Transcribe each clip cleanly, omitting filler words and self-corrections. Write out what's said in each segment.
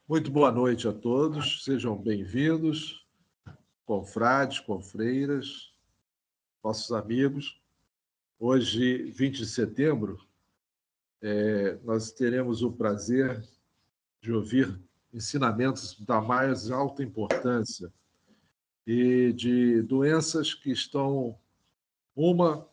Muito boa noite a todos, sejam bem-vindos, confrades, confreiras, nossos amigos. Hoje, 20 de setembro, nós teremos o prazer de ouvir ensinamentos da mais alta importância e de doenças que estão uma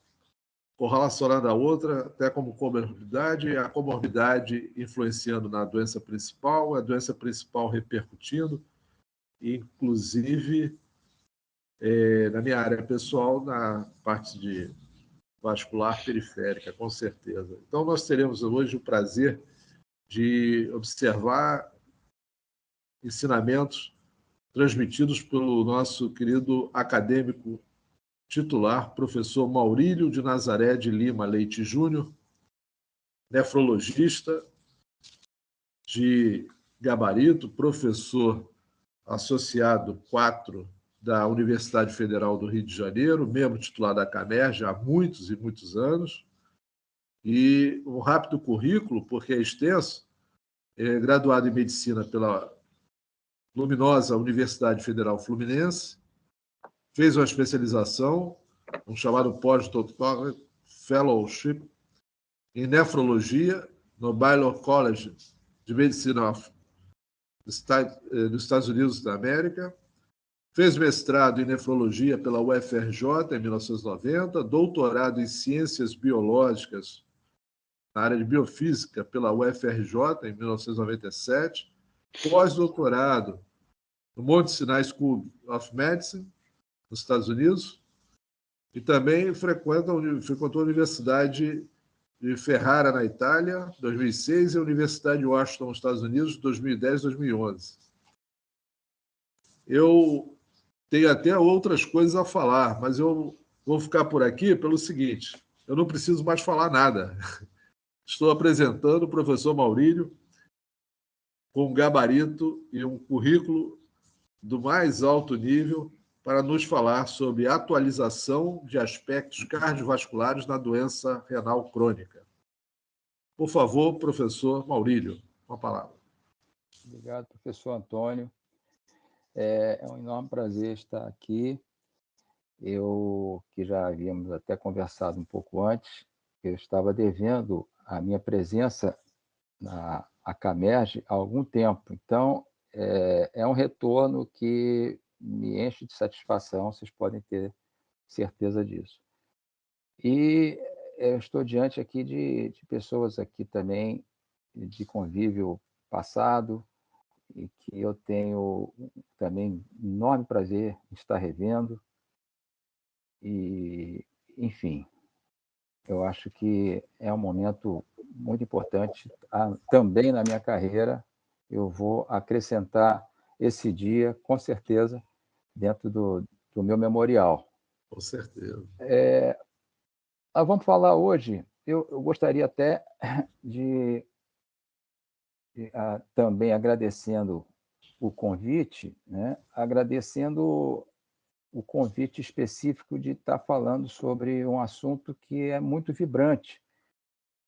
correlacionada à outra, até como comorbidade, e a comorbidade influenciando na doença principal, a doença principal repercutindo, inclusive na minha área pessoal, na parte de vascular periférica, com certeza. Então, nós teremos hoje o prazer de observar ensinamentos transmitidos pelo nosso querido acadêmico titular, professor Maurílio de Nazaré de Lima Leite Júnior, nefrologista de gabarito, professor associado 4 da Universidade Federal do Rio de Janeiro, membro titular da CAMERJ há muitos e muitos anos, e um rápido currículo, porque é extenso, é graduado em Medicina pela luminosa Universidade Federal Fluminense, fez uma especialização, um chamado Postdoctoral Fellowship, em Nefrologia, no Baylor College de Medicina dos Estados Unidos da América, fez mestrado em Nefrologia pela UFRJ em 1990, doutorado em Ciências Biológicas na área de Biofísica pela UFRJ em 1997, pós-doutorado no Mount Sinai School of Medicine, nos Estados Unidos, e também frequentou a Universidade de Ferrara, na Itália, 2006, e a Universidade de Washington, nos Estados Unidos, 2010 e 2011. Eu tenho até outras coisas a falar, mas eu vou ficar por aqui pelo seguinte: eu não preciso mais falar nada. Estou apresentando o professor Maurílio com um gabarito e um currículo do mais alto nível para nos falar sobre atualização de aspectos cardiovasculares na doença renal crônica. Por favor, professor Maurílio, uma palavra. Obrigado, professor Antônio. É um enorme prazer estar aqui. Eu, que já havíamos até conversado um pouco antes, eu estava devendo a minha presença na CAMERJ há algum tempo. Então, é um retorno que me enche de satisfação, vocês podem ter certeza disso. E eu estou diante aqui de pessoas aqui também de convívio passado, e que eu tenho também enorme prazer em estar revendo. E, enfim, eu acho que é um momento muito importante também na minha carreira. Eu vou acrescentar esse dia, com certeza, dentro do meu memorial. Com certeza. Vamos falar hoje, eu gostaria até de também agradecendo o convite, né? Agradecendo o convite específico de estar falando sobre um assunto que é muito vibrante,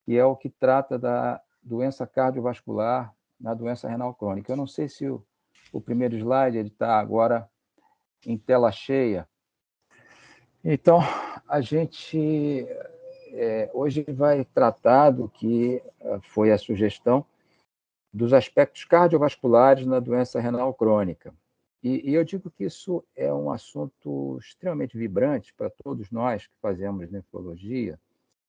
que é o que trata da doença cardiovascular na doença renal crônica. Eu não sei se o primeiro slide está agora em tela cheia. Então, a gente hoje vai tratar do que foi a sugestão dos aspectos cardiovasculares na doença renal crônica. E eu digo que isso é um assunto extremamente vibrante para todos nós que fazemos nefrologia,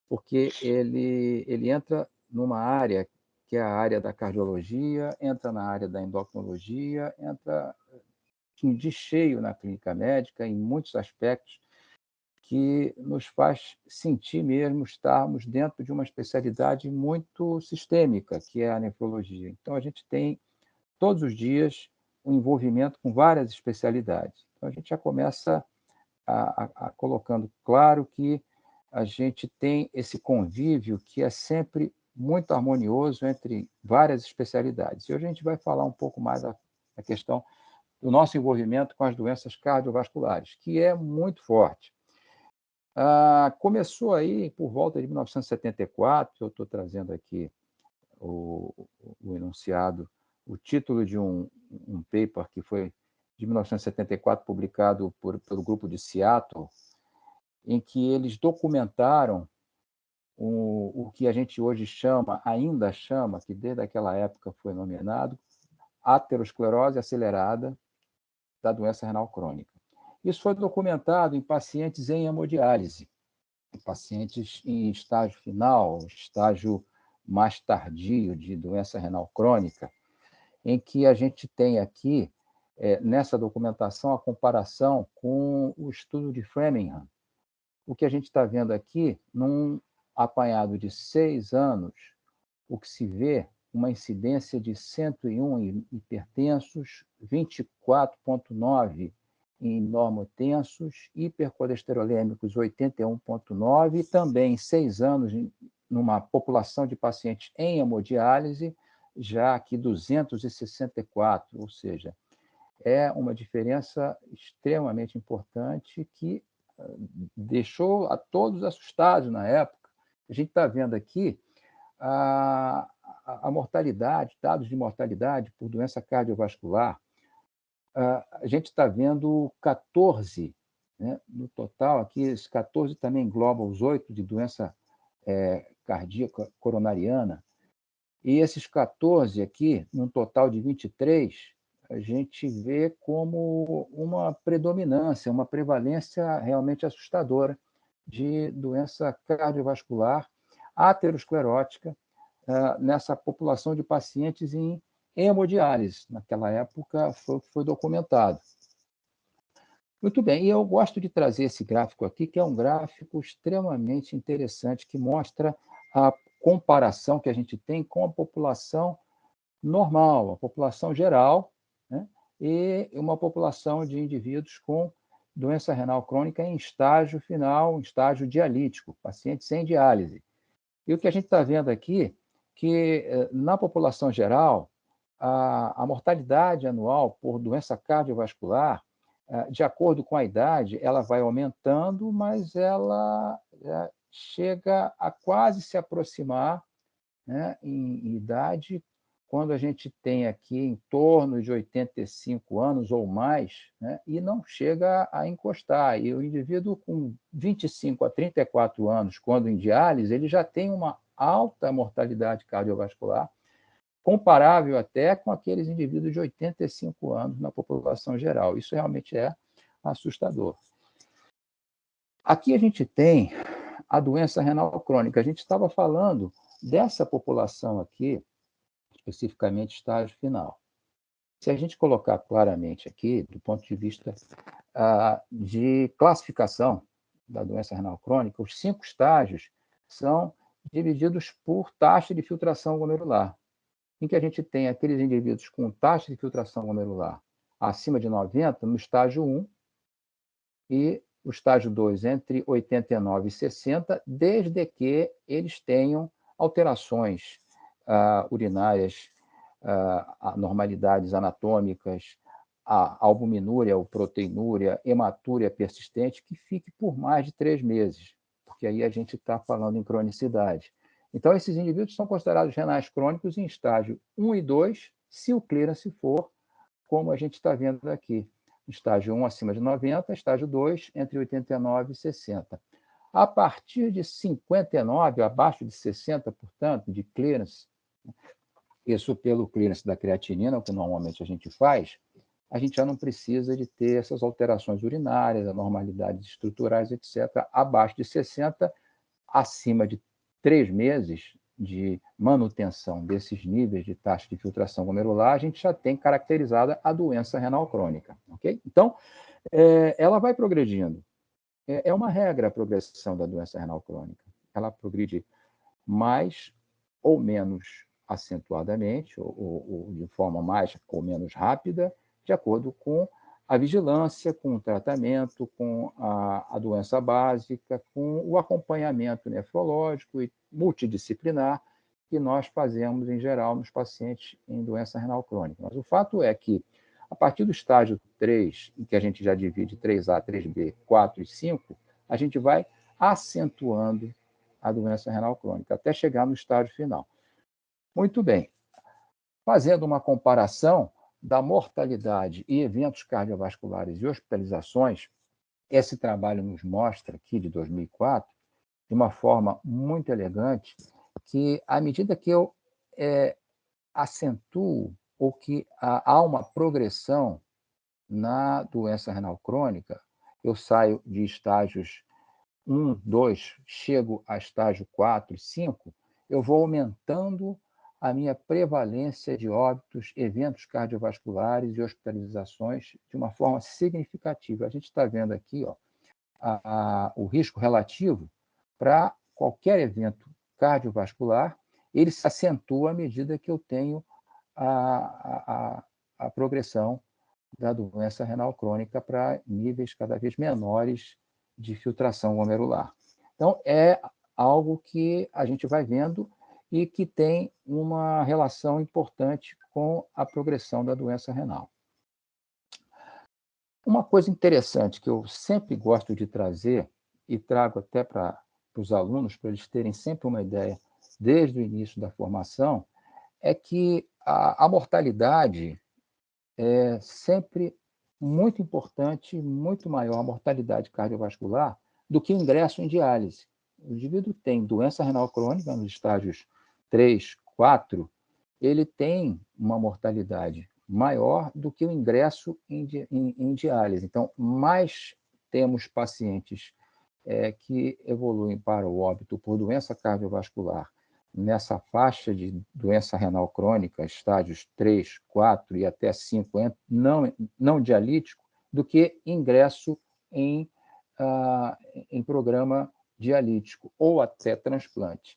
porque ele entra numa área que é a área da cardiologia, entra na área da endocrinologia, entra de cheio na clínica médica em muitos aspectos que nos faz sentir mesmo estarmos dentro de uma especialidade muito sistêmica, que é a nefrologia. Então, a gente tem, todos os dias, um envolvimento com várias especialidades. Então, a gente já começa colocando claro que a gente tem esse convívio que é sempre muito harmonioso entre várias especialidades. E hoje a gente vai falar um pouco mais da questão do nosso envolvimento com as doenças cardiovasculares, que é muito forte. Começou aí por volta de 1974, eu estou trazendo aqui o enunciado o título de um paper que foi de 1974, publicado pelo grupo de Seattle, em que eles documentaram o que a gente hoje chama, ainda chama, que desde aquela época foi nominado, aterosclerose acelerada da doença renal crônica. Isso foi documentado em pacientes em hemodiálise, em pacientes em estágio final, estágio mais tardio de doença renal crônica, em que a gente tem aqui, nessa documentação, a comparação com o estudo de Framingham. O que a gente está vendo aqui, num apanhado de 6 anos, o que se vê, uma incidência de 101 hipertensos, 24,9 em normotensos, hipercolesterolêmicos 81,9, e também 6 anos numa população de pacientes em hemodiálise, já aqui 264, ou seja, é uma diferença extremamente importante que deixou a todos assustados na época. A gente está vendo aqui a mortalidade, dados de mortalidade por doença cardiovascular. A gente está vendo 14, né, no total, aqui, esses 14 também engloba os 8 de doença cardíaca coronariana, e esses 14 aqui, num total de 23, a gente vê como uma predominância, uma prevalência realmente assustadora de doença cardiovascular aterosclerótica nessa população de pacientes em hemodiálise. Naquela época foi documentado. Muito bem, e eu gosto de trazer esse gráfico aqui, que é um gráfico extremamente interessante, que mostra a comparação que a gente tem com a população normal, a população geral, né, e uma população de indivíduos com doença renal crônica em estágio final, em estágio dialítico, pacientes sem diálise. E o que a gente está vendo aqui, que na população geral, a mortalidade anual por doença cardiovascular, de acordo com a idade, ela vai aumentando, mas ela chega a quase se aproximar, né, em idade, quando a gente tem aqui em torno de 85 anos ou mais, né, e não chega a encostar. E o indivíduo com 25 a 34 anos, quando em diálise, ele já tem uma alta mortalidade cardiovascular, comparável até com aqueles indivíduos de 85 anos na população geral. Isso realmente é assustador. Aqui a gente tem a doença renal crônica. A gente estava falando dessa população aqui, especificamente estágio final. Se a gente colocar claramente aqui, do ponto de vista de classificação da doença renal crônica, os 5 estágios são divididos por taxa de filtração glomerular, em que a gente tem aqueles indivíduos com taxa de filtração glomerular acima de 90 no estágio 1 e o estágio 2 entre 89 e 60, desde que eles tenham alterações urinárias, anormalidades anatômicas, a albuminúria ou proteinúria, hematúria persistente, que fique por mais de 3 meses, porque aí a gente está falando em cronicidade. Então, esses indivíduos são considerados renais crônicos em estágio 1 e 2, se o clearance for, como a gente está vendo aqui. Estágio 1 acima de 90, estágio 2 entre 89 e 60. A partir de 59, abaixo de 60, portanto, de clearance, isso pelo clearance da creatinina, o que normalmente a gente faz, a gente já não precisa de ter essas alterações urinárias, anormalidades estruturais, etc. Abaixo de 60, acima de 3 meses de manutenção desses níveis de taxa de filtração glomerular, a gente já tem caracterizada a doença renal crônica. Okay? Então, ela vai progredindo. É uma regra a progressão da doença renal crônica. Ela progride mais ou menos acentuadamente, ou de forma mais ou menos rápida, de acordo com a vigilância, com o tratamento, com a doença básica, com o acompanhamento nefrológico e multidisciplinar que nós fazemos, em geral, nos pacientes em doença renal crônica. Mas o fato é que, a partir do estágio 3, em que a gente já divide 3A, 3B, 4 e 5, a gente vai acentuando a doença renal crônica, até chegar no estágio final. Muito bem. fazendo uma comparação da mortalidade e eventos cardiovasculares e hospitalizações, esse trabalho nos mostra, aqui de 2004, de uma forma muito elegante, que à medida que eu acentuo ou que há uma progressão na doença renal crônica, eu saio de estágios 1, 2, chego a estágio 4, 5, eu vou aumentando a minha prevalência de óbitos, eventos cardiovasculares e hospitalizações de uma forma significativa. A gente está vendo aqui, ó, o risco relativo para qualquer evento cardiovascular, ele se acentua à medida que eu tenho a progressão da doença renal crônica para níveis cada vez menores de filtração glomerular. Então, é algo que a gente vai vendo e que tem uma relação importante com a progressão da doença renal. Uma coisa interessante que eu sempre gosto de trazer, e trago até para os alunos, para eles terem sempre uma ideia desde o início da formação, é que a mortalidade é sempre muito importante, muito maior a mortalidade cardiovascular do que o ingresso em diálise. O indivíduo tem doença renal crônica nos estágios 3, 4, ele tem uma mortalidade maior do que o ingresso em diálise. Então, mais temos pacientes que evoluem para o óbito por doença cardiovascular nessa faixa de doença renal crônica, estágios 3, 4 e até 5, não dialítico, do que ingresso em programa dialítico ou até transplante.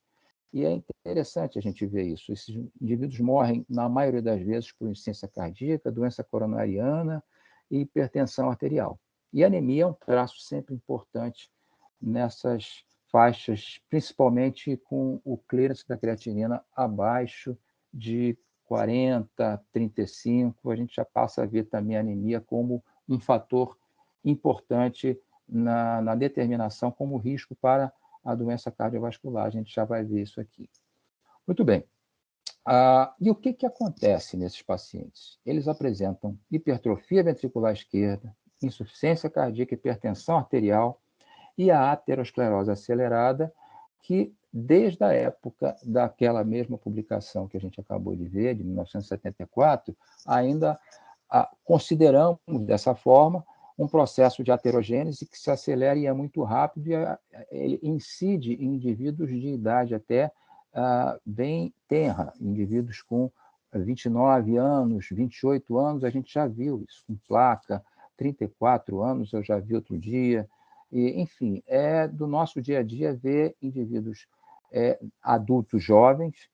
E é interessante a gente ver isso. Esses indivíduos morrem, na maioria das vezes, por insuficiência cardíaca, doença coronariana e hipertensão arterial. E a anemia é um traço sempre importante nessas faixas, principalmente com o clearance da creatinina abaixo de 40, 35, a gente já passa a ver também a anemia como um fator importante na determinação como risco para a doença cardiovascular. A gente já vai ver isso aqui. Muito bem. E o que acontece nesses pacientes? Eles apresentam hipertrofia ventricular esquerda, insuficiência cardíaca, hipertensão arterial e a aterosclerose acelerada, que desde a época daquela mesma publicação que a gente acabou de ver, de 1974, ainda consideramos dessa forma um processo de aterogênese que se acelera e é muito rápido e ele incide em indivíduos de idade até bem tenra, indivíduos com 29 anos, 28 anos, a gente já viu isso, com placa, 34 anos eu já vi outro dia, e, enfim, é do nosso dia a dia ver indivíduos adultos jovens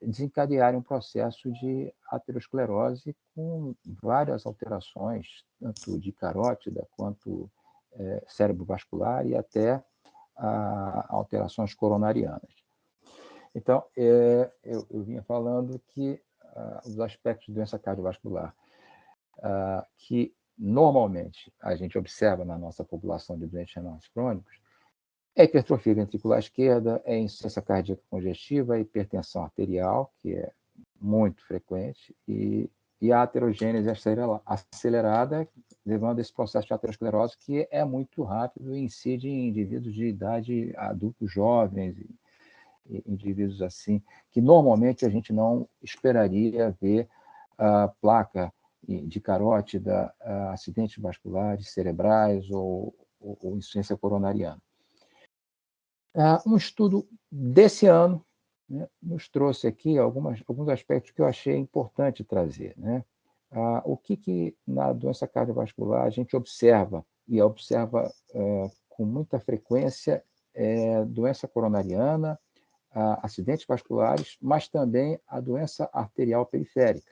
desencadearem um processo de aterosclerose com várias alterações, tanto de carótida quanto cérebro vascular e até alterações coronarianas. Então, eu vinha falando que os aspectos de doença cardiovascular que normalmente a gente observa na nossa população de doentes renais crônicos é hipertrofia ventricular esquerda, é insuficiência cardíaca congestiva, hipertensão arterial, que é muito frequente, e a aterogênese acelerada, levando a esse processo de aterosclerose que é muito rápido e incide em indivíduos de idade adultos jovens, indivíduos assim, que normalmente a gente não esperaria ver a placa de carótida, acidentes vasculares cerebrais ou insuficiência coronariana. Um estudo desse ano, né, nos trouxe aqui alguns aspectos que eu achei importante trazer. Né? O que na doença cardiovascular a gente observa, e observa com muita frequência, doença coronariana, acidentes vasculares, mas também a doença arterial periférica,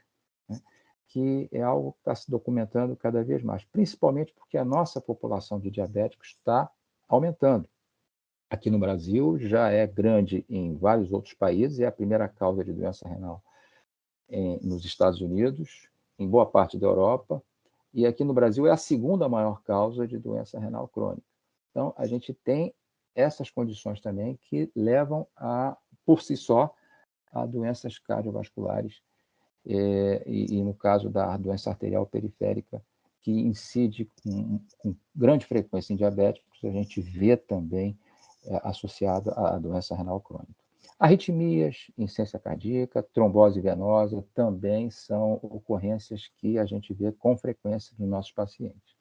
né? Que é algo que está se documentando cada vez mais, principalmente porque a nossa população de diabéticos está aumentando. Aqui no Brasil já é grande em vários outros países, é a primeira causa de doença renal nos Estados Unidos, em boa parte da Europa, e aqui no Brasil é a segunda maior causa de doença renal crônica. Então, a gente tem essas condições também que levam por si só, a doenças cardiovasculares e no caso da doença arterial periférica, que incide com grande frequência em diabéticos, a gente vê também associado à doença renal crônica. Arritmias, insuficiência cardíaca, trombose venosa também são ocorrências que a gente vê com frequência nos nossos pacientes.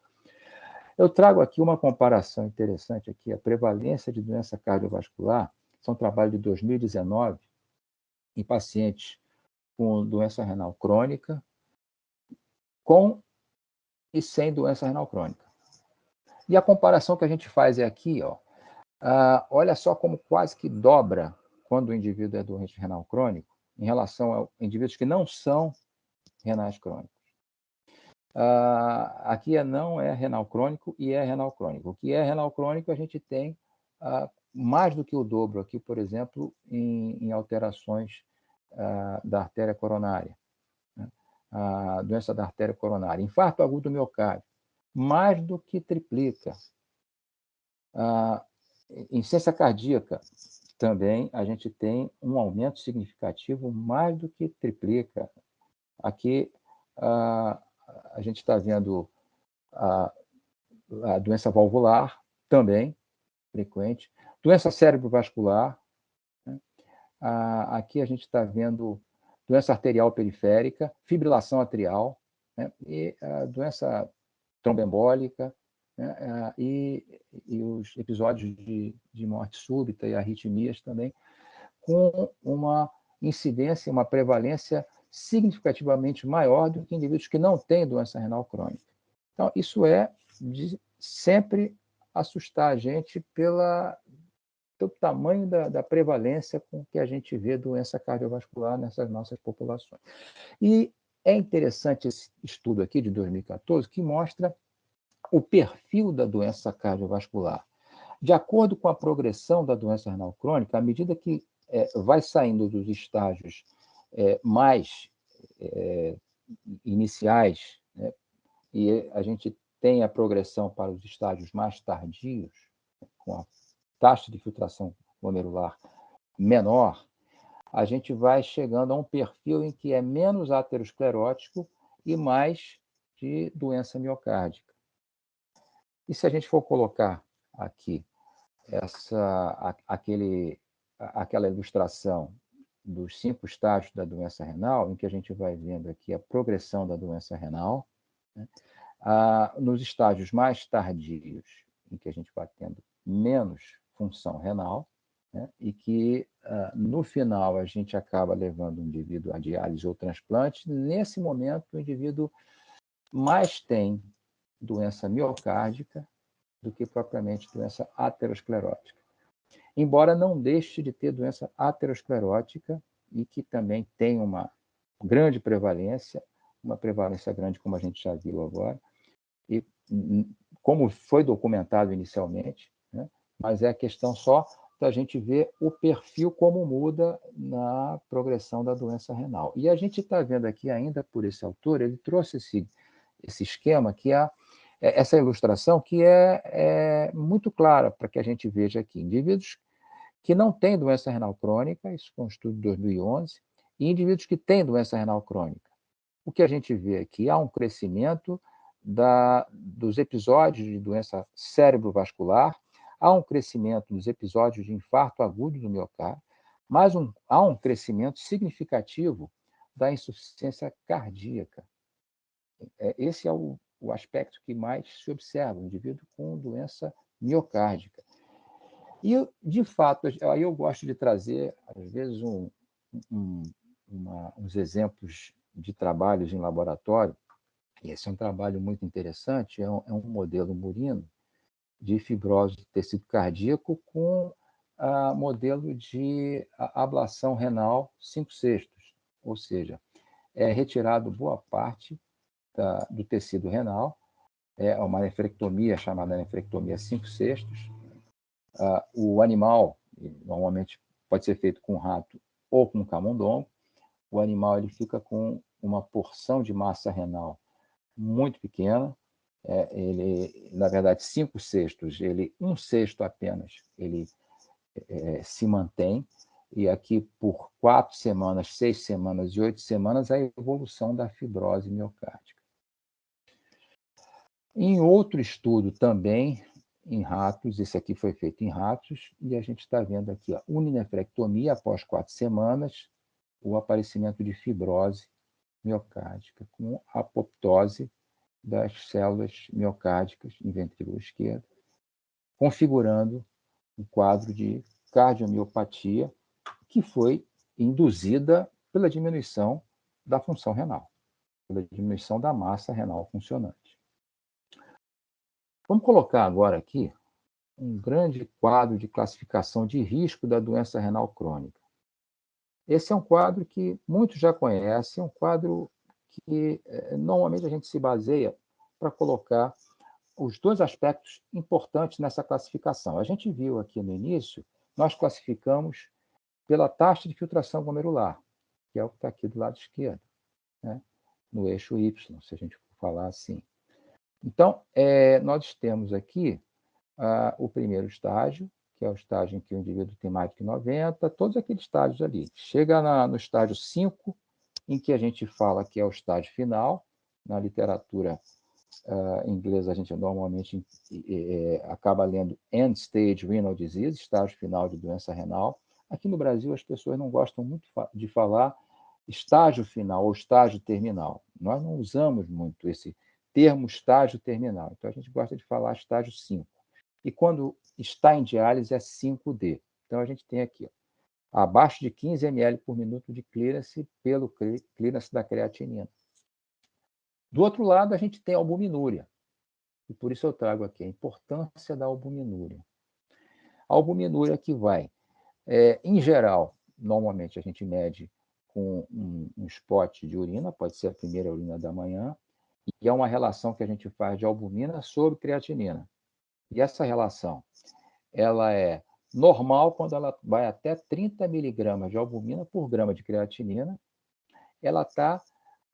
Eu trago aqui uma comparação interessante aqui, a prevalência de doença cardiovascular, são trabalho de 2019, em pacientes com doença renal crônica, com e sem doença renal crônica. E a comparação que a gente faz é aqui, ó. Olha só como quase que dobra quando o indivíduo é doente renal crônico em relação a indivíduos que não são renais crônicos. Aqui não é renal crônico e é renal crônico. O que é renal crônico, a gente tem mais do que o dobro aqui, por exemplo, em alterações da artéria coronária, né? A doença da artéria coronária, infarto agudo do miocárdio, mais do que triplica. Insuficiência cardíaca, também a gente tem um aumento significativo, mais do que triplica. Aqui a gente está vendo a doença valvular, também frequente, doença cerebrovascular, né? Aqui a gente está vendo doença arterial periférica, fibrilação atrial, né? E a doença tromboembólica, né? E os episódios de morte súbita e arritmias também, com uma incidência, uma prevalência significativamente maior do que indivíduos que não têm doença renal crônica. Então, isso é de sempre assustar a gente pelo tamanho da prevalência com que a gente vê doença cardiovascular nessas nossas populações. E é interessante esse estudo aqui de 2014 que mostra o perfil da doença cardiovascular. De acordo com a progressão da doença renal crônica, à medida que vai saindo dos estágios mais iniciais, né, e a gente tem a progressão para os estágios mais tardios, com a taxa de filtração glomerular menor, a gente vai chegando a um perfil em que é menos aterosclerótico e mais de doença miocárdica. E se a gente for colocar aqui aquela ilustração dos 5 estágios da doença renal, em que a gente vai vendo aqui a progressão da doença renal, né? Nos estágios mais tardios, em que a gente vai tendo menos função renal, né? E que, no final, a gente acaba levando o indivíduo à diálise ou transplante, nesse momento, o indivíduo mais tem doença miocárdica do que propriamente doença aterosclerótica. Embora não deixe de ter doença aterosclerótica e que também tem uma grande prevalência, uma prevalência grande, como a gente já viu agora, e como foi documentado inicialmente, né? Mas é a questão só da gente ver o perfil como muda na progressão da doença renal. E a gente está vendo aqui ainda por esse autor, ele trouxe esse esquema que essa ilustração que é muito clara para que a gente veja aqui. Indivíduos que não têm doença renal crônica, isso foi um estudo de 2011, e indivíduos que têm doença renal crônica. O que a gente vê aqui, há um crescimento dos episódios de doença cerebrovascular, há um crescimento dos episódios de infarto agudo do miocárdio, mas há um crescimento significativo da insuficiência cardíaca. Esse é o aspecto que mais se observa, o indivíduo com doença miocárdica. E, de fato, aí eu gosto de trazer, às vezes, uns exemplos de trabalhos em laboratório, e esse é um trabalho muito interessante, é um modelo murino de fibrose do tecido cardíaco com modelo de ablação renal 5/6, ou seja, é retirado boa parte do tecido renal, é uma nefrectomia chamada nefrectomia 5/6. O animal, normalmente pode ser feito com rato ou com camundongo, o animal ele fica com uma porção de massa renal muito pequena, ele, na verdade, 5/6, 1/6 apenas, ele se mantém, e aqui por 4 semanas, 6 semanas e 8 semanas, a evolução da fibrose miocárdica. Em outro estudo também, em ratos, esse aqui foi feito em ratos, e a gente está vendo aqui a uninefrectomia após 4 semanas, o aparecimento de fibrose miocárdica, com apoptose das células miocárdicas em ventrículo esquerdo, configurando um quadro de cardiomiopatia que foi induzida pela diminuição da função renal, pela diminuição da massa renal funcionante. Vamos colocar agora aqui um grande quadro de classificação de risco da doença renal crônica. Esse é um quadro que muitos já conhecem, um quadro que normalmente a gente se baseia para colocar os 2 aspectos importantes nessa classificação. A gente viu aqui no início, nós classificamos pela taxa de filtração glomerular, que é o que está aqui do lado esquerdo, né? No eixo Y, se a gente for falar assim. Então, nós temos aqui o primeiro estágio, que é o estágio em que o indivíduo tem mais de 90, todos aqueles estágios ali. Chega no estágio 5, em que a gente fala que é o estágio final. Na literatura inglesa, a gente normalmente acaba lendo End Stage Renal Disease, estágio final de doença renal. Aqui no Brasil, as pessoas não gostam muito de falar estágio final ou estágio terminal. Nós não usamos muito esse termo estágio terminal. Então, a gente gosta de falar estágio 5. E quando está em diálise, é 5D. Então, a gente tem aqui, ó, abaixo de 15 ml por minuto de clearance pelo clearance da creatinina. Do outro lado, a gente tem a albuminúria. E por isso eu trago aqui a importância da albuminúria. A albuminúria que vai, em geral, normalmente a gente mede com um spot de urina, pode ser a primeira urina da manhã, e é uma relação que a gente faz de albumina sobre creatinina. E essa relação, ela é normal quando ela vai até 30 miligramas de albumina por grama de creatinina. Ela está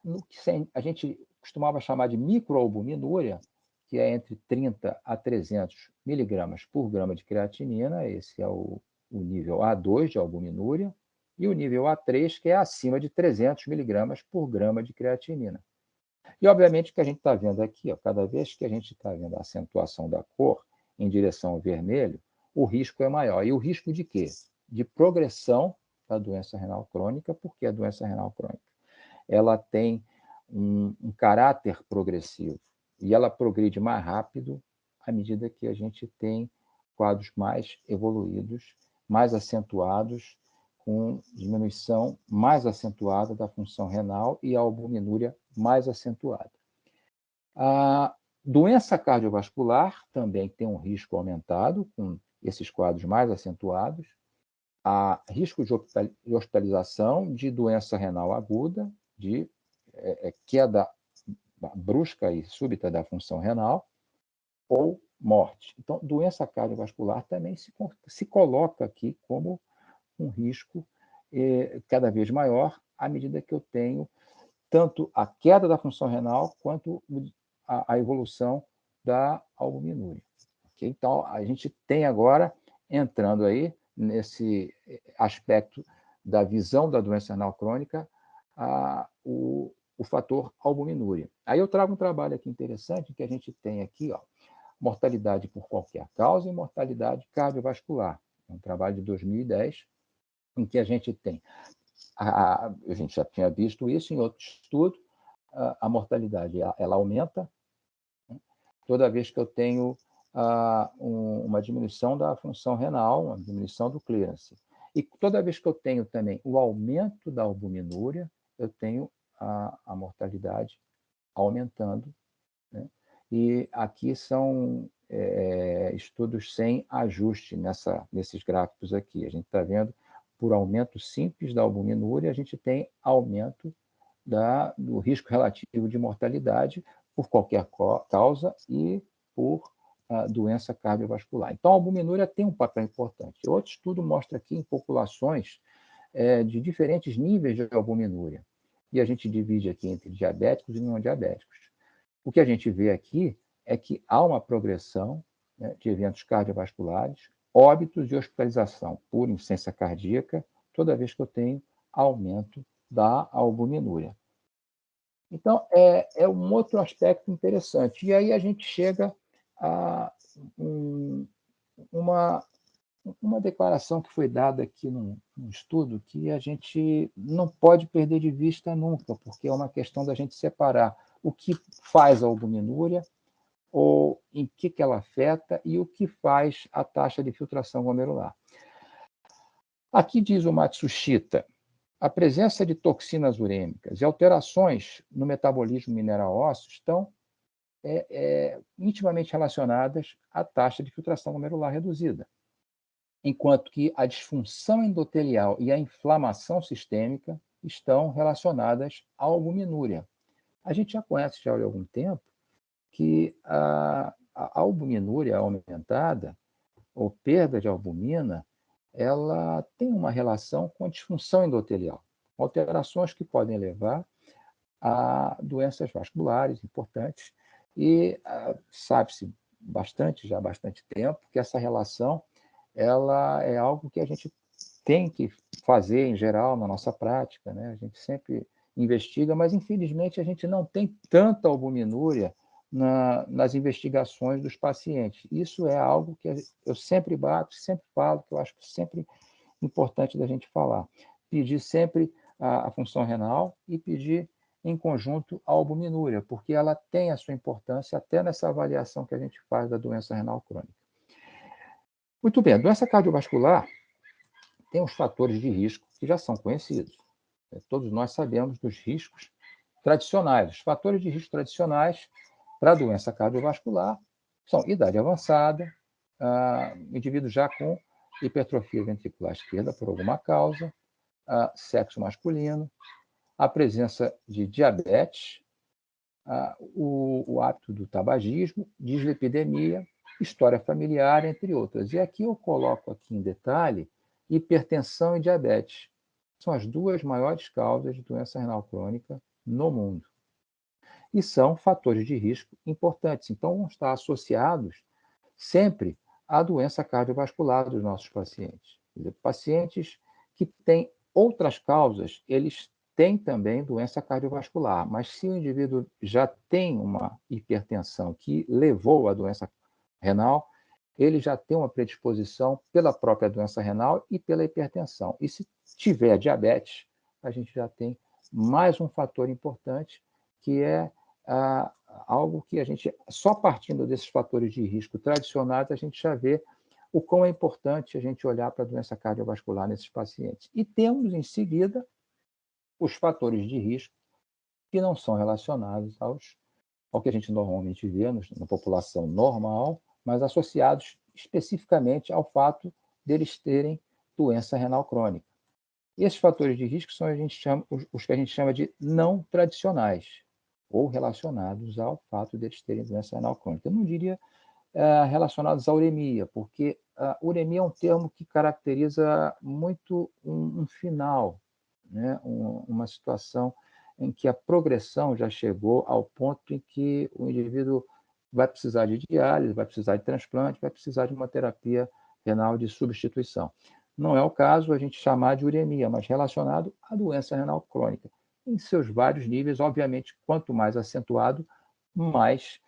no que a gente costumava chamar de microalbuminúria, que é entre 30 a 300 miligramas por grama de creatinina. Esse é o nível A2 de albuminúria, e o nível A3, que é acima de 300 miligramas por grama de creatinina. E, obviamente, o que a gente está vendo aqui, ó, cada vez que a gente está vendo a acentuação da cor em direção ao vermelho, o risco é maior. E o risco de quê? De progressão da doença renal crônica, porque a doença renal crônica ela tem um caráter progressivo e ela progride mais rápido à medida que a gente tem quadros mais evoluídos, mais acentuados, com diminuição mais acentuada da função renal e a albuminúria mais acentuada. A doença cardiovascular também tem um risco aumentado com esses quadros mais acentuados. Há risco de hospitalização, de doença renal aguda, de queda brusca e súbita da função renal, ou morte. Então, doença cardiovascular também se coloca aqui como um risco cada vez maior à medida que eu tenho tanto a queda da função renal quanto a evolução da albuminúria. Okay? Então, a gente tem agora, entrando aí nesse aspecto da visão da doença renal crônica, o fator albuminúria. Aí eu trago um trabalho aqui interessante, que a gente tem aqui, ó, mortalidade por qualquer causa e mortalidade cardiovascular. É um trabalho de 2010, em que a gente tem, a gente já tinha visto isso em outro estudo, a mortalidade ela aumenta, né? Toda vez que eu tenho uma diminuição da função renal, uma diminuição do clearance. E toda vez que eu tenho também o aumento da albuminúria, eu tenho a mortalidade aumentando, né? E aqui são estudos sem ajuste nesses gráficos aqui. A gente está vendo, por aumento simples da albuminúria, a gente tem aumento do risco relativo de mortalidade por qualquer causa e por doença cardiovascular. Então, a albuminúria tem um papel importante. Outro estudo mostra aqui em populações de diferentes níveis de albuminúria. E a gente divide aqui entre diabéticos e não diabéticos. O que a gente vê aqui é que há uma progressão, né, de eventos cardiovasculares, óbitos e hospitalização por insuficiência cardíaca, toda vez que eu tenho aumento da albuminúria. Então, é um outro aspecto interessante. E aí a gente chega a uma declaração que foi dada aqui num estudo que a gente não pode perder de vista nunca, porque é uma questão da gente separar o que faz a albuminúria, ou em que ela afeta e o que faz a taxa de filtração glomerular. Aqui diz o Matsushita, a presença de toxinas urêmicas e alterações no metabolismo mineral ósseo estão intimamente relacionadas à taxa de filtração glomerular reduzida, enquanto que a disfunção endotelial e a inflamação sistêmica estão relacionadas à albuminúria. A gente já conhece já há algum tempo que a albuminúria aumentada, ou perda de albumina, ela tem uma relação com a disfunção endotelial, alterações que podem levar a doenças vasculares importantes, e sabe-se já há bastante tempo que essa relação ela é algo que a gente tem que fazer, em geral, na nossa prática, né? A gente sempre investiga, mas, infelizmente, a gente não tem tanta albuminúria nas investigações dos pacientes. Isso é algo que eu sempre bato, sempre falo, que eu acho sempre importante da gente falar. Pedir sempre a função renal e pedir, em conjunto, a albuminúria, porque ela tem a sua importância até nessa avaliação que a gente faz da doença renal crônica. Muito bem, a doença cardiovascular tem os fatores de risco que já são conhecidos. Todos nós sabemos dos riscos tradicionais. Os fatores de risco tradicionais para a doença cardiovascular são idade avançada, indivíduo já com hipertrofia ventricular esquerda por alguma causa, sexo masculino, a presença de diabetes, o hábito do tabagismo, dislipidemia, história familiar, entre outras. E aqui eu coloco aqui em detalhe hipertensão e diabetes. São as duas maiores causas de doença renal crônica no mundo. E são fatores de risco importantes. Então, vão estar associados sempre à doença cardiovascular dos nossos pacientes. Quer dizer, pacientes que têm outras causas, eles têm também doença cardiovascular, mas se o indivíduo já tem uma hipertensão que levou à doença renal, ele já tem uma predisposição pela própria doença renal e pela hipertensão. E se tiver diabetes, a gente já tem mais um fator importante, que é algo que a gente, só partindo desses fatores de risco tradicionais, a gente já vê o quão é importante a gente olhar para a doença cardiovascular nesses pacientes. E temos, em seguida, os fatores de risco que não são relacionados ao que a gente normalmente vê na população normal, mas associados especificamente ao fato deles terem doença renal crônica. E esses fatores de risco são os que a gente chama de não tradicionais, ou relacionados ao fato deles terem doença renal crônica. Eu não diria relacionados à uremia, porque a uremia é um termo que caracteriza muito um final, né? Uma situação em que a progressão já chegou ao ponto em que o indivíduo vai precisar de diálise, vai precisar de transplante, vai precisar de uma terapia renal de substituição. Não é o caso a gente chamar de uremia, mas relacionado à doença renal crônica, em seus vários níveis. Obviamente, quanto mais acentuado, mais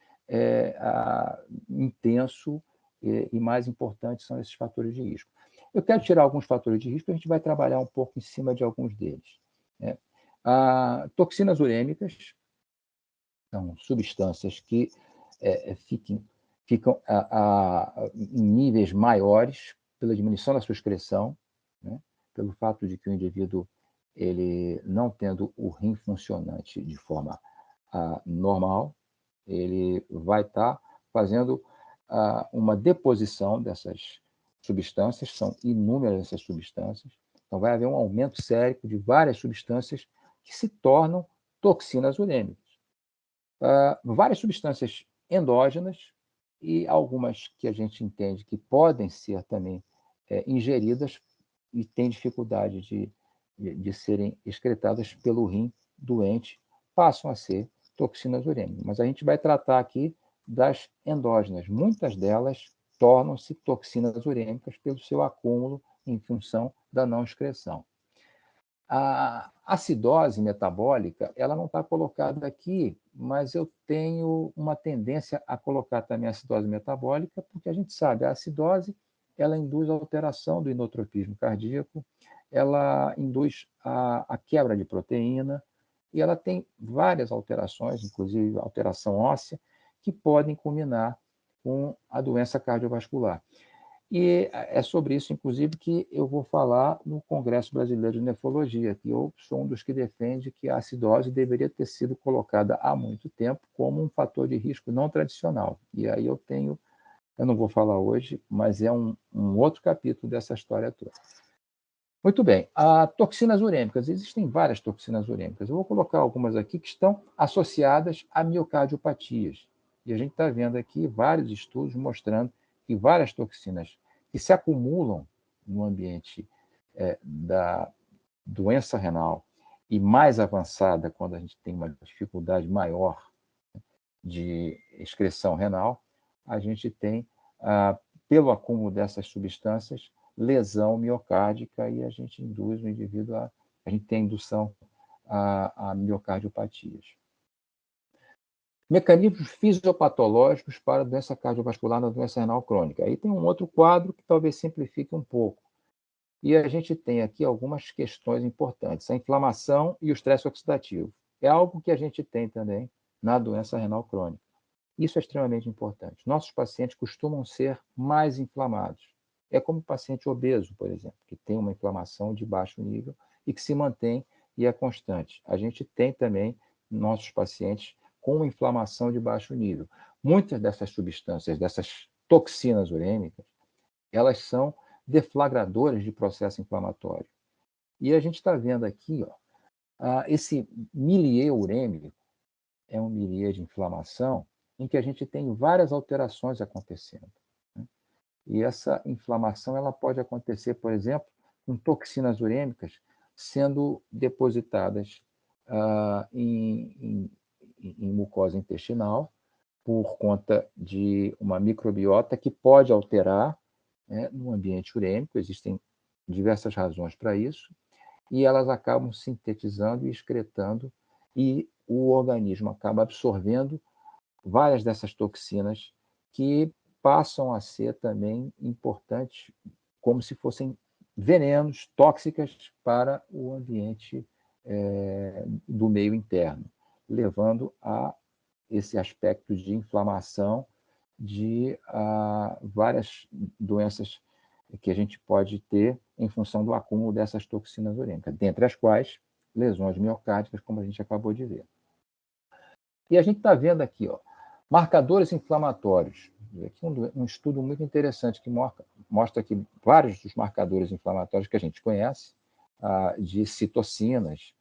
intenso e mais importantes são esses fatores de risco. Eu quero tirar alguns fatores de risco, a gente vai trabalhar um pouco em cima de alguns deles, né? Toxinas urêmicas são substâncias que ficam em níveis maiores pela diminuição da sua excreção, né? Pelo fato de que o indivíduo, ele não tendo o rim funcionante de forma normal, ele vai estar fazendo uma deposição dessas substâncias, são inúmeras essas substâncias, então vai haver um aumento sérico de várias substâncias que se tornam toxinas urêmicas. Várias substâncias endógenas e algumas que a gente entende que podem ser também ingeridas e têm dificuldade de serem excretadas pelo rim doente, passam a ser toxinas urêmicas. Mas a gente vai tratar aqui das endógenas. Muitas delas tornam-se toxinas urêmicas pelo seu acúmulo em função da não excreção. A acidose metabólica, ela não está colocada aqui, mas eu tenho uma tendência a colocar também a acidose metabólica, porque a gente sabe, a acidose, ela induz a alteração do inotropismo cardíaco, ela induz a quebra de proteína, e ela tem várias alterações, inclusive alteração óssea, que podem culminar com a doença cardiovascular. E é sobre isso, inclusive, que eu vou falar no Congresso Brasileiro de Nefrologia, que eu sou um dos que defende que a acidose deveria ter sido colocada há muito tempo como um fator de risco não tradicional. E aí eu não vou falar hoje, mas é um outro capítulo dessa história toda. Muito bem, toxinas urêmicas. Existem várias toxinas urêmicas. Eu vou colocar algumas aqui que estão associadas a miocardiopatias. E a gente está vendo aqui vários estudos mostrando que várias toxinas que se acumulam no ambiente da doença renal e mais avançada, quando a gente tem uma dificuldade maior de excreção renal, a gente tem, pelo acúmulo dessas substâncias, lesão miocárdica e a gente induz o indivíduo a gente tem indução a miocardiopatias. Mecanismos fisiopatológicos para a doença cardiovascular na doença renal crônica. Aí tem um outro quadro que talvez simplifique um pouco. E a gente tem aqui algumas questões importantes. A inflamação e o estresse oxidativo. É algo que a gente tem também na doença renal crônica. Isso é extremamente importante. Nossos pacientes costumam ser mais inflamados. É como o paciente obeso, por exemplo, que tem uma inflamação de baixo nível e que se mantém e é constante. A gente tem também nossos pacientes com inflamação de baixo nível. Muitas dessas substâncias, dessas toxinas urêmicas, elas são deflagradoras de processo inflamatório. E a gente está vendo aqui, esse milieu urêmico é um milieu de inflamação em que a gente tem várias alterações acontecendo. Né? E essa inflamação ela pode acontecer, por exemplo, com toxinas urêmicas sendo depositadas em mucosa intestinal por conta de uma microbiota que pode alterar, né, no ambiente urêmico. Existem diversas razões para isso, e elas acabam sintetizando e excretando, e o organismo acaba absorvendo várias dessas toxinas que passam a ser também importantes, como se fossem venenos tóxicas para o ambiente do meio interno, levando a esse aspecto de inflamação de várias doenças que a gente pode ter em função do acúmulo dessas toxinas urêmicas, dentre as quais lesões miocárdicas, como a gente acabou de ver. E a gente está vendo aqui, marcadores inflamatórios. Aqui um estudo muito interessante que mostra que vários dos marcadores inflamatórios que a gente conhece, de citocinas,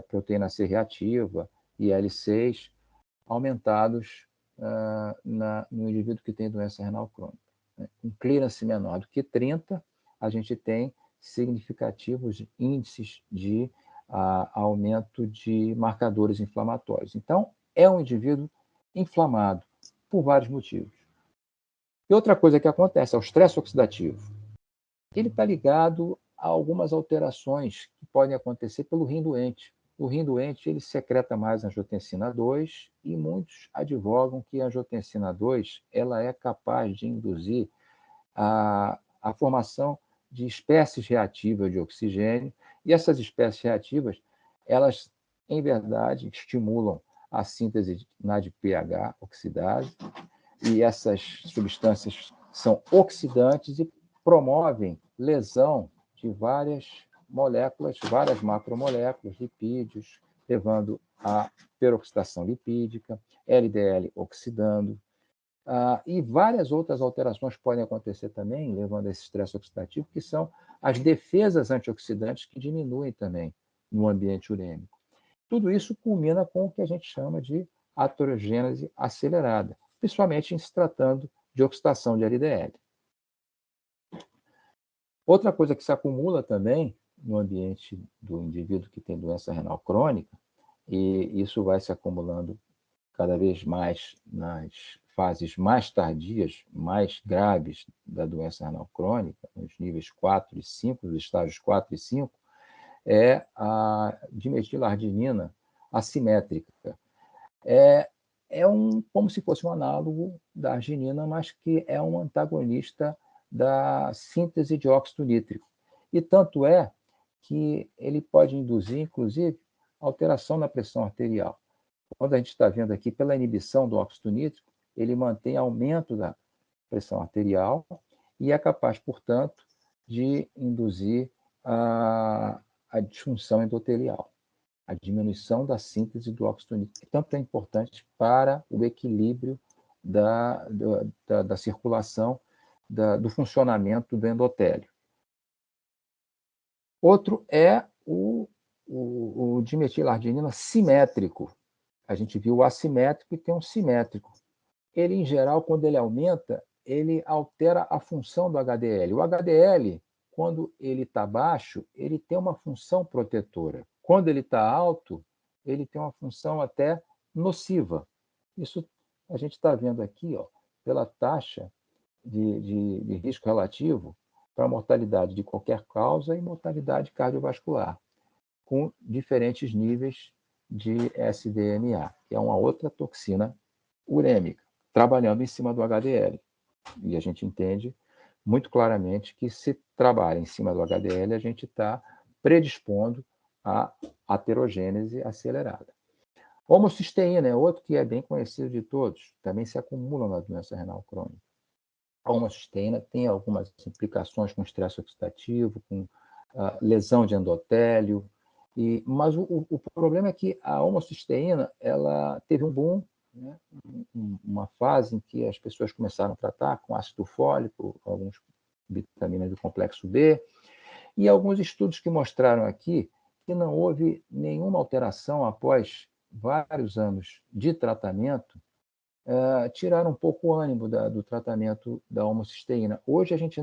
proteína C reativa, IL-6, aumentados no indivíduo que tem doença renal crônica. Com clearance menor do que 30, a gente tem significativos índices de aumento de marcadores inflamatórios. Então, é um indivíduo inflamado por vários motivos. E outra coisa que acontece é o estresse oxidativo. Ele está ligado a algumas alterações que podem acontecer pelo rim doente. O rim doente ele secreta mais angiotensina 2 e muitos advogam que a angiotensina 2 ela é capaz de induzir a formação de espécies reativas de oxigênio, e essas espécies reativas, elas, em verdade, estimulam a síntese de NADPH oxidase, e essas substâncias são oxidantes e promovem lesão de várias moléculas, várias macromoléculas, lipídios, levando à peroxidação lipídica, LDL oxidando, e várias outras alterações podem acontecer também, levando a esse estresse oxidativo, que são as defesas antioxidantes que diminuem também no ambiente urêmico. Tudo isso culmina com o que a gente chama de aterogênese acelerada, principalmente em se tratando de oxidação de LDL. Outra coisa que se acumula também no ambiente do indivíduo que tem doença renal crônica, e isso vai se acumulando cada vez mais nas fases mais tardias, mais graves da doença renal crônica, nos níveis 4 e 5, nos estágios 4 e 5, é a dimetilarginina assimétrica. É como se fosse um análogo da arginina, mas que é um antagonista da síntese de óxido nítrico. E tanto é que ele pode induzir, inclusive, alteração na pressão arterial. Quando a gente está vendo aqui, pela inibição do óxido nítrico, ele mantém aumento da pressão arterial e é capaz, portanto, de induzir a disfunção endotelial, a diminuição da síntese do óxido nítrico, que tanto é importante para o equilíbrio da circulação, do funcionamento do endotélio. Outro é o dimetilarginina simétrico. A gente viu o assimétrico e tem um simétrico. Ele, em geral, quando ele aumenta, ele altera a função do HDL. O HDL, quando ele está baixo, ele tem uma função protetora. Quando ele está alto, ele tem uma função até nociva. Isso a gente está vendo aqui, ó, pela taxa de risco relativo para mortalidade de qualquer causa e mortalidade cardiovascular, com diferentes níveis de SDMA, que é uma outra toxina urêmica, trabalhando em cima do HDL. E a gente entende muito claramente que se trabalha em cima do HDL, a gente está predispondo à aterogênese acelerada. Homocisteína é outro que é bem conhecido de todos, também se acumula na doença renal crônica. A homocisteína tem algumas implicações com estresse oxidativo, com lesão de endotélio, mas o problema é que a homocisteína ela teve um boom, né? Uma fase em que as pessoas começaram a tratar com ácido fólico, algumas vitaminas do complexo B, e alguns estudos que mostraram aqui que não houve nenhuma alteração após vários anos de tratamento, tiraram um pouco o ânimo do tratamento da homocisteína. Hoje a gente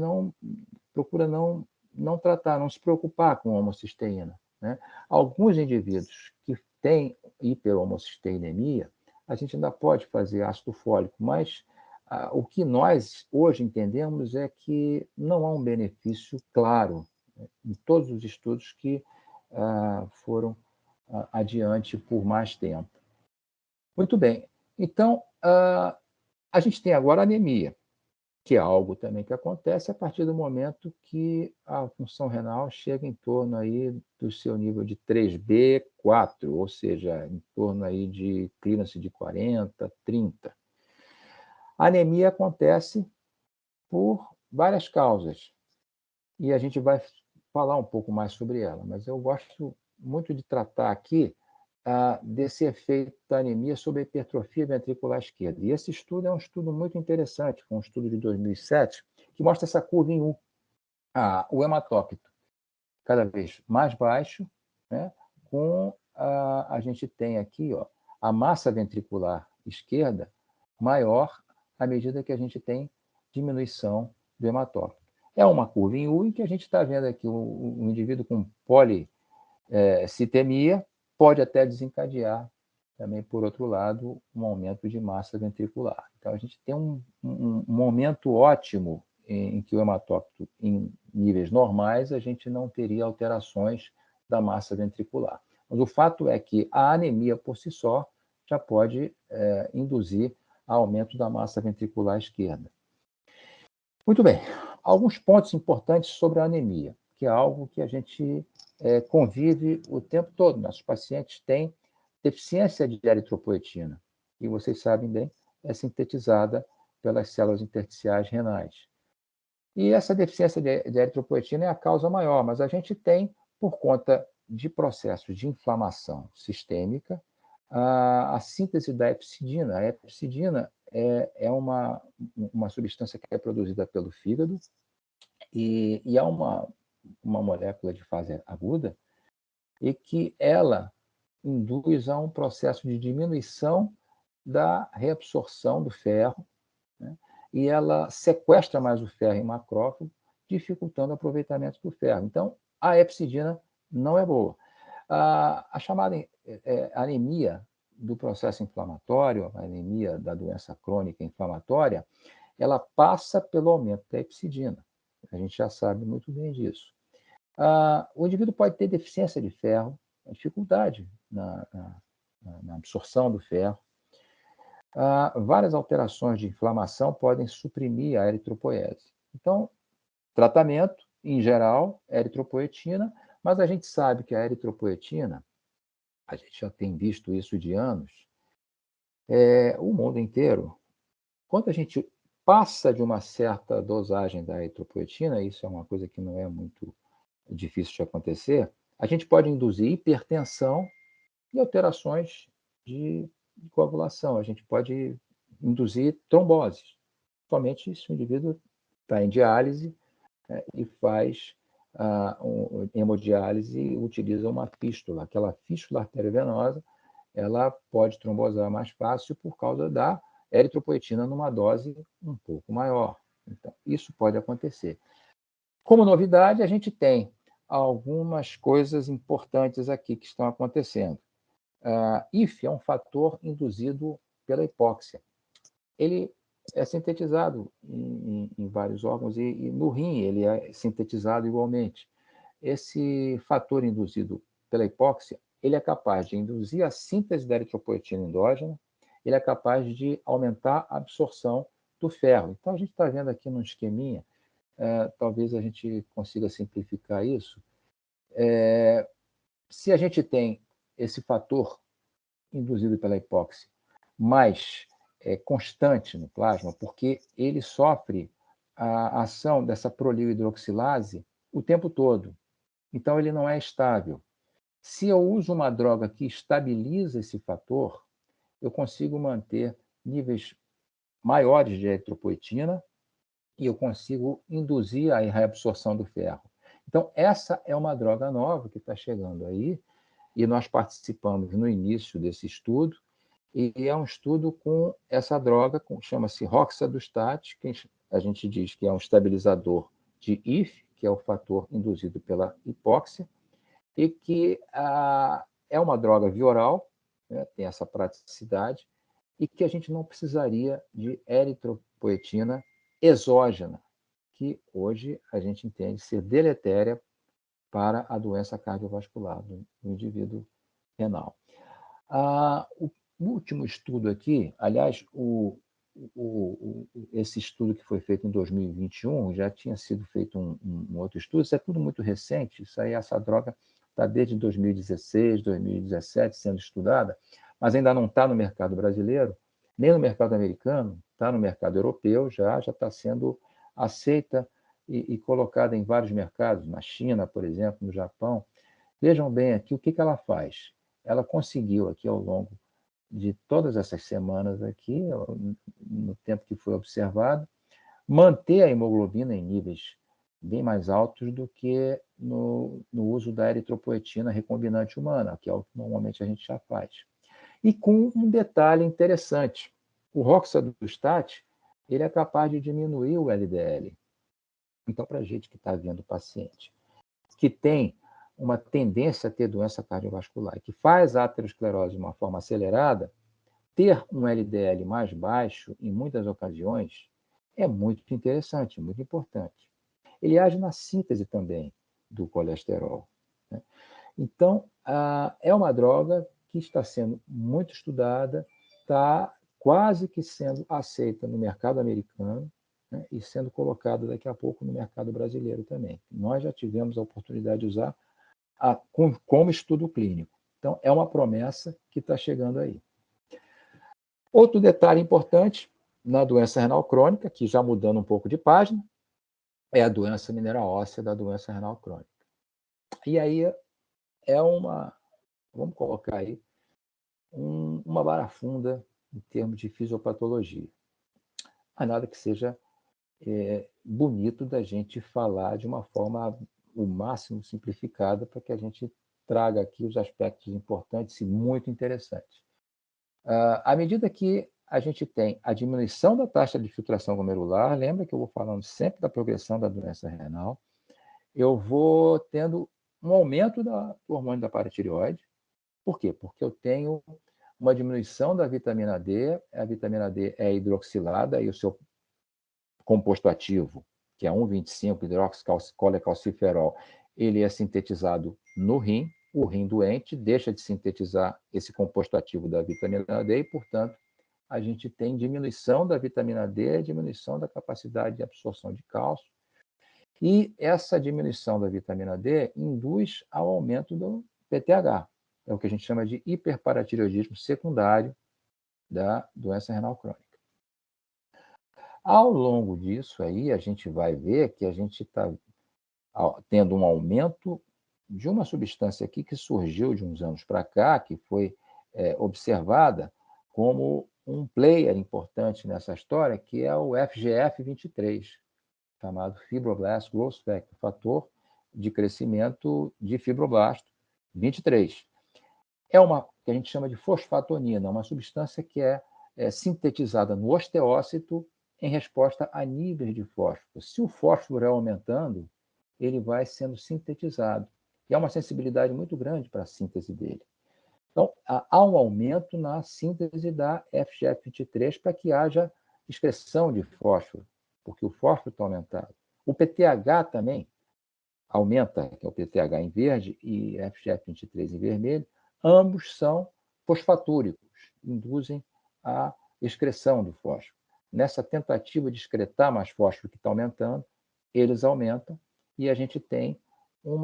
procura não tratar, não se preocupar com a homocisteína, né? Alguns indivíduos que têm hiperhomocisteinemia, a gente ainda pode fazer ácido fólico, mas o que nós hoje entendemos é que não há um benefício claro, né, em todos os estudos que foram adiante por mais tempo. Muito bem. Então, a gente tem agora a anemia, que é algo também que acontece a partir do momento que a função renal chega em torno aí do seu nível de 3B, 4, ou seja, em torno aí de clearance de 40, 30. A anemia acontece por várias causas, e a gente vai falar um pouco mais sobre ela, mas eu gosto muito de tratar aqui desse efeito da anemia sobre a hipertrofia ventricular esquerda. E esse estudo é um estudo muito interessante, foi um estudo de 2007, que mostra essa curva em U. O hematócrito cada vez mais baixo, né, a gente tem aqui, ó, a massa ventricular esquerda maior à medida que a gente tem diminuição do hematócrito. É uma curva em U em que a gente está vendo aqui um indivíduo com policitemia pode até desencadear também, por outro lado, um aumento de massa ventricular. Então, a gente tem um momento ótimo em que o hematócrito, em níveis normais, a gente não teria alterações da massa ventricular. Mas o fato é que a anemia, por si só, já pode induzir aumento da massa ventricular esquerda. Muito bem. Alguns pontos importantes sobre a anemia, que é algo que a gente convive o tempo todo. Nossos pacientes têm deficiência de eritropoetina, e vocês sabem bem, é sintetizada pelas células intersticiais renais. E essa deficiência de eritropoetina é a causa maior, mas a gente tem, por conta de processos de inflamação sistêmica, a síntese da epsidina. A epsidina é uma substância que é produzida pelo fígado e é uma molécula de fase aguda e que ela induz a um processo de diminuição da reabsorção do ferro, né? E ela sequestra mais o ferro em macrófago, dificultando o aproveitamento do ferro. Então, a epsidina não é boa. A chamada anemia do processo inflamatório, a anemia da doença crônica inflamatória, ela passa pelo aumento da epsidina. A gente já sabe muito bem disso. O indivíduo pode ter deficiência de ferro, dificuldade na absorção do ferro. Várias alterações de inflamação podem suprimir a eritropoese. Então, tratamento, em geral, eritropoetina, mas a gente sabe que a eritropoetina, a gente já tem visto isso de anos, o mundo inteiro, quando a gente passa de uma certa dosagem da eritropoetina, isso é uma coisa que não é muito difícil de acontecer, a gente pode induzir hipertensão e alterações de coagulação. A gente pode induzir tromboses, somente se o indivíduo está em diálise e faz hemodiálise e utiliza uma fístula. Aquela fístula arteriovenosa, ela pode trombosar mais fácil por causa da eritropoetina numa dose um pouco maior. Então, isso pode acontecer. Como novidade, a gente tem algumas coisas importantes aqui que estão acontecendo. IF é um fator induzido pela hipóxia. Ele é sintetizado em vários órgãos e no rim ele é sintetizado igualmente. Esse fator induzido pela hipóxia, ele é capaz de induzir a síntese da eritropoetina endógena, ele é capaz de aumentar a absorção do ferro. Então, a gente está vendo aqui num esqueminha, talvez a gente consiga simplificar isso. Se a gente tem esse fator induzido pela hipóxia mais constante no plasma, porque ele sofre a ação dessa prolil-hidroxilase o tempo todo. Então, ele não é estável. Se eu uso uma droga que estabiliza esse fator, eu consigo manter níveis maiores de eritropoetina e eu consigo induzir a reabsorção do ferro. Então, essa é uma droga nova que está chegando aí, e nós participamos no início desse estudo, e é um estudo com essa droga, chama-se roxadustat, que a gente diz que é um estabilizador de IF, que é o fator induzido pela hipóxia, e que é uma droga via oral, né, tem essa praticidade, e que a gente não precisaria de eritropoetina exógena, que hoje a gente entende ser deletéria para a doença cardiovascular do indivíduo renal. O último estudo aqui, aliás, esse estudo que foi feito em 2021, já tinha sido feito um outro estudo, isso é tudo muito recente, essa droga está desde 2016, 2017 sendo estudada, mas ainda não está no mercado brasileiro, nem no mercado americano, está no mercado europeu, já está sendo aceita e colocada em vários mercados, na China, por exemplo, no Japão. Vejam bem aqui o que ela faz. Ela conseguiu aqui ao longo de todas essas semanas aqui, no tempo que foi observado, manter a hemoglobina em níveis bem mais altos do que no uso da eritropoetina recombinante humana, que é o que normalmente a gente já faz. E com um detalhe interessante, o roxadustat, ele é capaz de diminuir o LDL. Então, para a gente que está vendo o paciente que tem uma tendência a ter doença cardiovascular, que faz a aterosclerose de uma forma acelerada, ter um LDL mais baixo, em muitas ocasiões, é muito interessante, muito importante. Ele age na síntese também do colesterol, né? Então, é uma droga que está sendo muito estudada, está quase que sendo aceita no mercado americano, né, e sendo colocada daqui a pouco no mercado brasileiro também. Nós já tivemos a oportunidade de usar como estudo clínico. Então, é uma promessa que está chegando aí. Outro detalhe importante na doença renal crônica, que já mudando um pouco de página, é a doença mineral óssea da doença renal crônica. E aí vamos colocar aí, uma vara funda em termos de fisiopatologia. Mas nada que seja bonito da gente falar de uma forma o máximo simplificada para que a gente traga aqui os aspectos importantes e muito interessantes. À medida que a gente tem a diminuição da taxa de filtração glomerular, lembra que eu vou falando sempre da progressão da doença renal, eu vou tendo um aumento do hormônio da paratireoide. Por quê? Porque eu tenho uma diminuição da vitamina D, a vitamina D é hidroxilada e o seu composto ativo, que é 1,25 hidroxicolecalciferol, ele é sintetizado no rim, o rim doente deixa de sintetizar esse composto ativo da vitamina D e, portanto, a gente tem diminuição da vitamina D, diminuição da capacidade de absorção de cálcio, e essa diminuição da vitamina D induz ao aumento do PTH. É o que a gente chama de hiperparatireoidismo secundário da doença renal crônica. Ao longo disso aí, a gente vai ver que a gente está tendo um aumento de uma substância aqui que surgiu de uns anos para cá, que foi observada como um player importante nessa história, que é o FGF23, chamado Fibroblast Growth Factor, fator de crescimento de fibroblasto 23. É uma que a gente chama de fosfatonina, uma substância que é sintetizada no osteócito em resposta a níveis de fósforo. Se o fósforo é aumentando, ele vai sendo sintetizado. E há uma sensibilidade muito grande para a síntese dele. Então, há um aumento na síntese da FGF23 para que haja excreção de fósforo, porque o fósforo está aumentado. O PTH também aumenta, que é o PTH em verde e FGF23 em vermelho. Ambos são fosfatúricos, induzem a excreção do fósforo. Nessa tentativa de excretar mais fósforo que está aumentando, eles aumentam e a gente tem um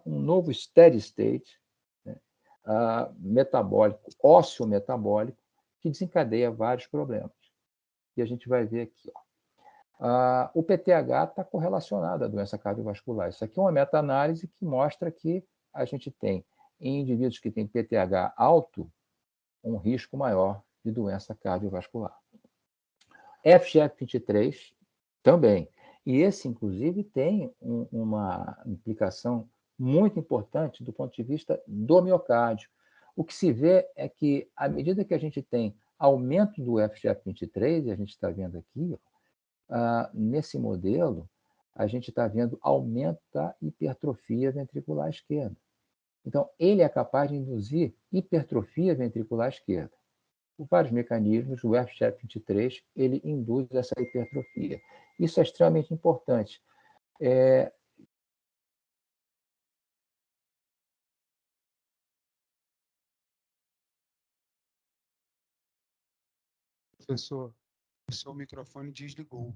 novo steady state, né, metabólico, ósseo metabólico, que desencadeia vários problemas. E a gente vai ver aqui, ó. O PTH está correlacionado à doença cardiovascular. Isso aqui é uma meta-análise que mostra que a gente tem, em indivíduos que têm PTH alto, um risco maior de doença cardiovascular. FGF23 também. E esse, inclusive, tem uma implicação muito importante do ponto de vista do miocárdio. O que se vê é que, à medida que a gente tem aumento do FGF23, e a gente está vendo aqui, nesse modelo, a gente está vendo aumento da hipertrofia ventricular esquerda. Então, ele é capaz de induzir hipertrofia ventricular esquerda. Por vários mecanismos, o FGF23 ele induz essa hipertrofia. Isso é extremamente importante. Professor, o seu microfone desligou.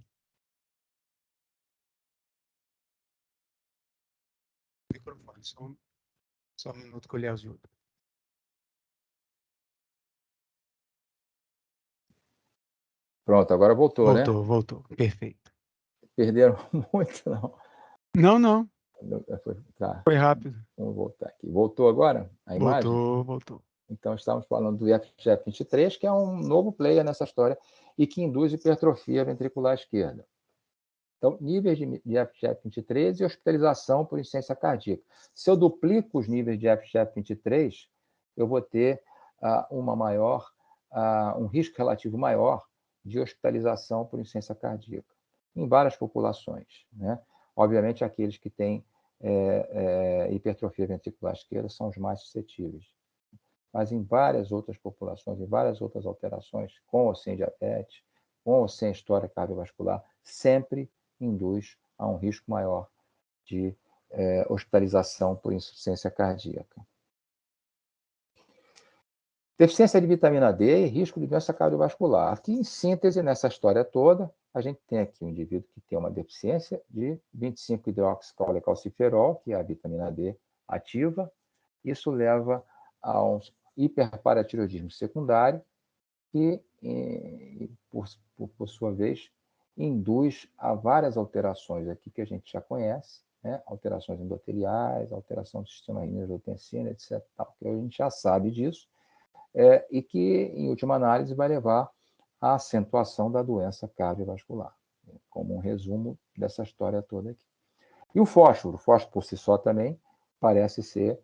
Microfone, só um minuto que eu lhe ajudo. Pronto, agora voltou, né? Voltou. Perfeito. Perderam muito, não? Não. Tá. Foi rápido. Vamos voltar aqui. Voltou agora a imagem? Voltou. Então, estamos falando do FGF23, que é um novo player nessa história e que induz hipertrofia ventricular esquerda. Então, níveis de FGF23 e hospitalização por insuficiência cardíaca. Se eu duplico os níveis de FGF23, eu vou ter um risco relativo maior de hospitalização por insuficiência cardíaca, em várias populações, né? Obviamente, aqueles que têm hipertrofia ventricular esquerda são os mais suscetíveis. Mas em várias outras populações, em várias outras alterações, com ou sem diabetes, com ou sem história cardiovascular, sempre induz a um risco maior de hospitalização por insuficiência cardíaca. Deficiência de vitamina D e risco de doença cardiovascular. Aqui, em síntese, nessa história toda, a gente tem aqui um indivíduo que tem uma deficiência de 25-hidroxicaulecalciferol, que é a vitamina D ativa. Isso leva a um hiperparatireoidismo secundário, que, por sua vez, induz a várias alterações aqui que a gente já conhece, né? Alterações endoteliais, alteração do sistema renina-angiotensina, etc. Tal, que a gente já sabe disso, e que, em última análise, vai levar à acentuação da doença cardiovascular, como um resumo dessa história toda aqui. E o fósforo por si só também parece ser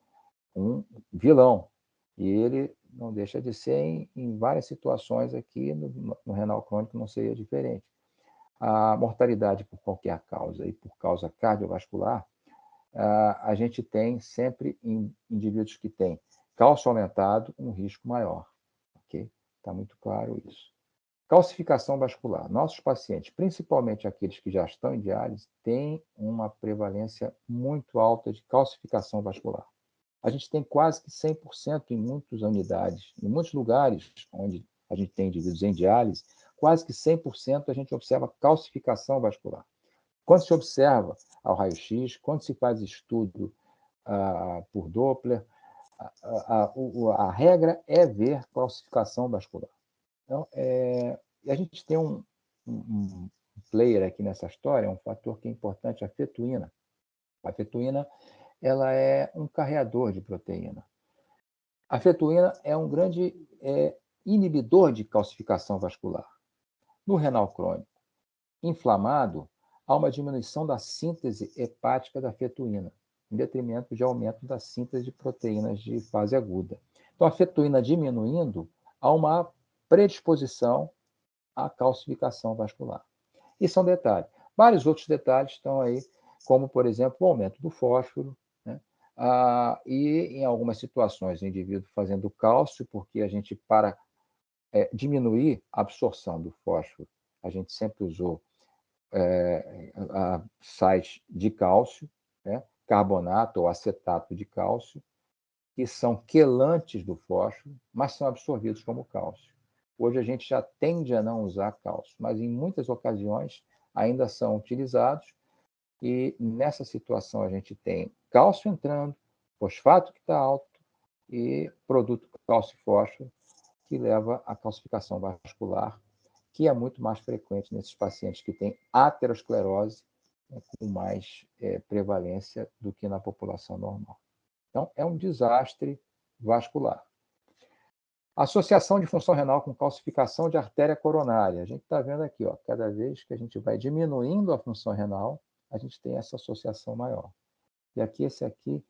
um vilão, e ele não deixa de ser em várias situações aqui no renal crônico não seria diferente. A mortalidade por qualquer causa e por causa cardiovascular, a gente tem sempre em indivíduos que têm cálcio aumentado um risco maior, ok? Está muito claro isso. Calcificação vascular. Nossos pacientes, principalmente aqueles que já estão em diálise, têm uma prevalência muito alta de calcificação vascular. A gente tem quase que 100% em muitas unidades, em muitos lugares onde a gente tem indivíduos em diálise, quase que 100% a gente observa calcificação vascular. Quando se observa ao raio-x, quando se faz estudo por Doppler, a regra é ver calcificação vascular. Então, a gente tem um player aqui nessa história, um fator que é importante, a fetoína. A fetoína ela é um carreador de proteína. A fetoína é um grande inibidor de calcificação vascular. No renal crônico inflamado, há uma diminuição da síntese hepática da fetoína, em detrimento de aumento da síntese de proteínas de fase aguda. Então, a fetoína diminuindo, há uma predisposição à calcificação vascular. Isso é um detalhe. Vários outros detalhes estão aí, como, por exemplo, o aumento do fósforo, né? E, em algumas situações, o indivíduo fazendo cálcio, porque a gente, para diminuir a absorção do fósforo, a gente sempre usou sais de cálcio, né? Carbonato ou acetato de cálcio, que são quelantes do fósforo, mas são absorvidos como cálcio. Hoje a gente já tende a não usar cálcio, mas em muitas ocasiões ainda são utilizados, e nessa situação a gente tem cálcio entrando, fosfato que está alto e produto cálcio-fósforo, que leva à calcificação vascular, que é muito mais frequente nesses pacientes que têm aterosclerose, com mais prevalência do que na população normal. Então, é um desastre vascular. Associação de função renal com calcificação de artéria coronária. A gente está vendo aqui, ó, cada vez que a gente vai diminuindo a função renal, a gente tem essa associação maior. E aqui, esse aqui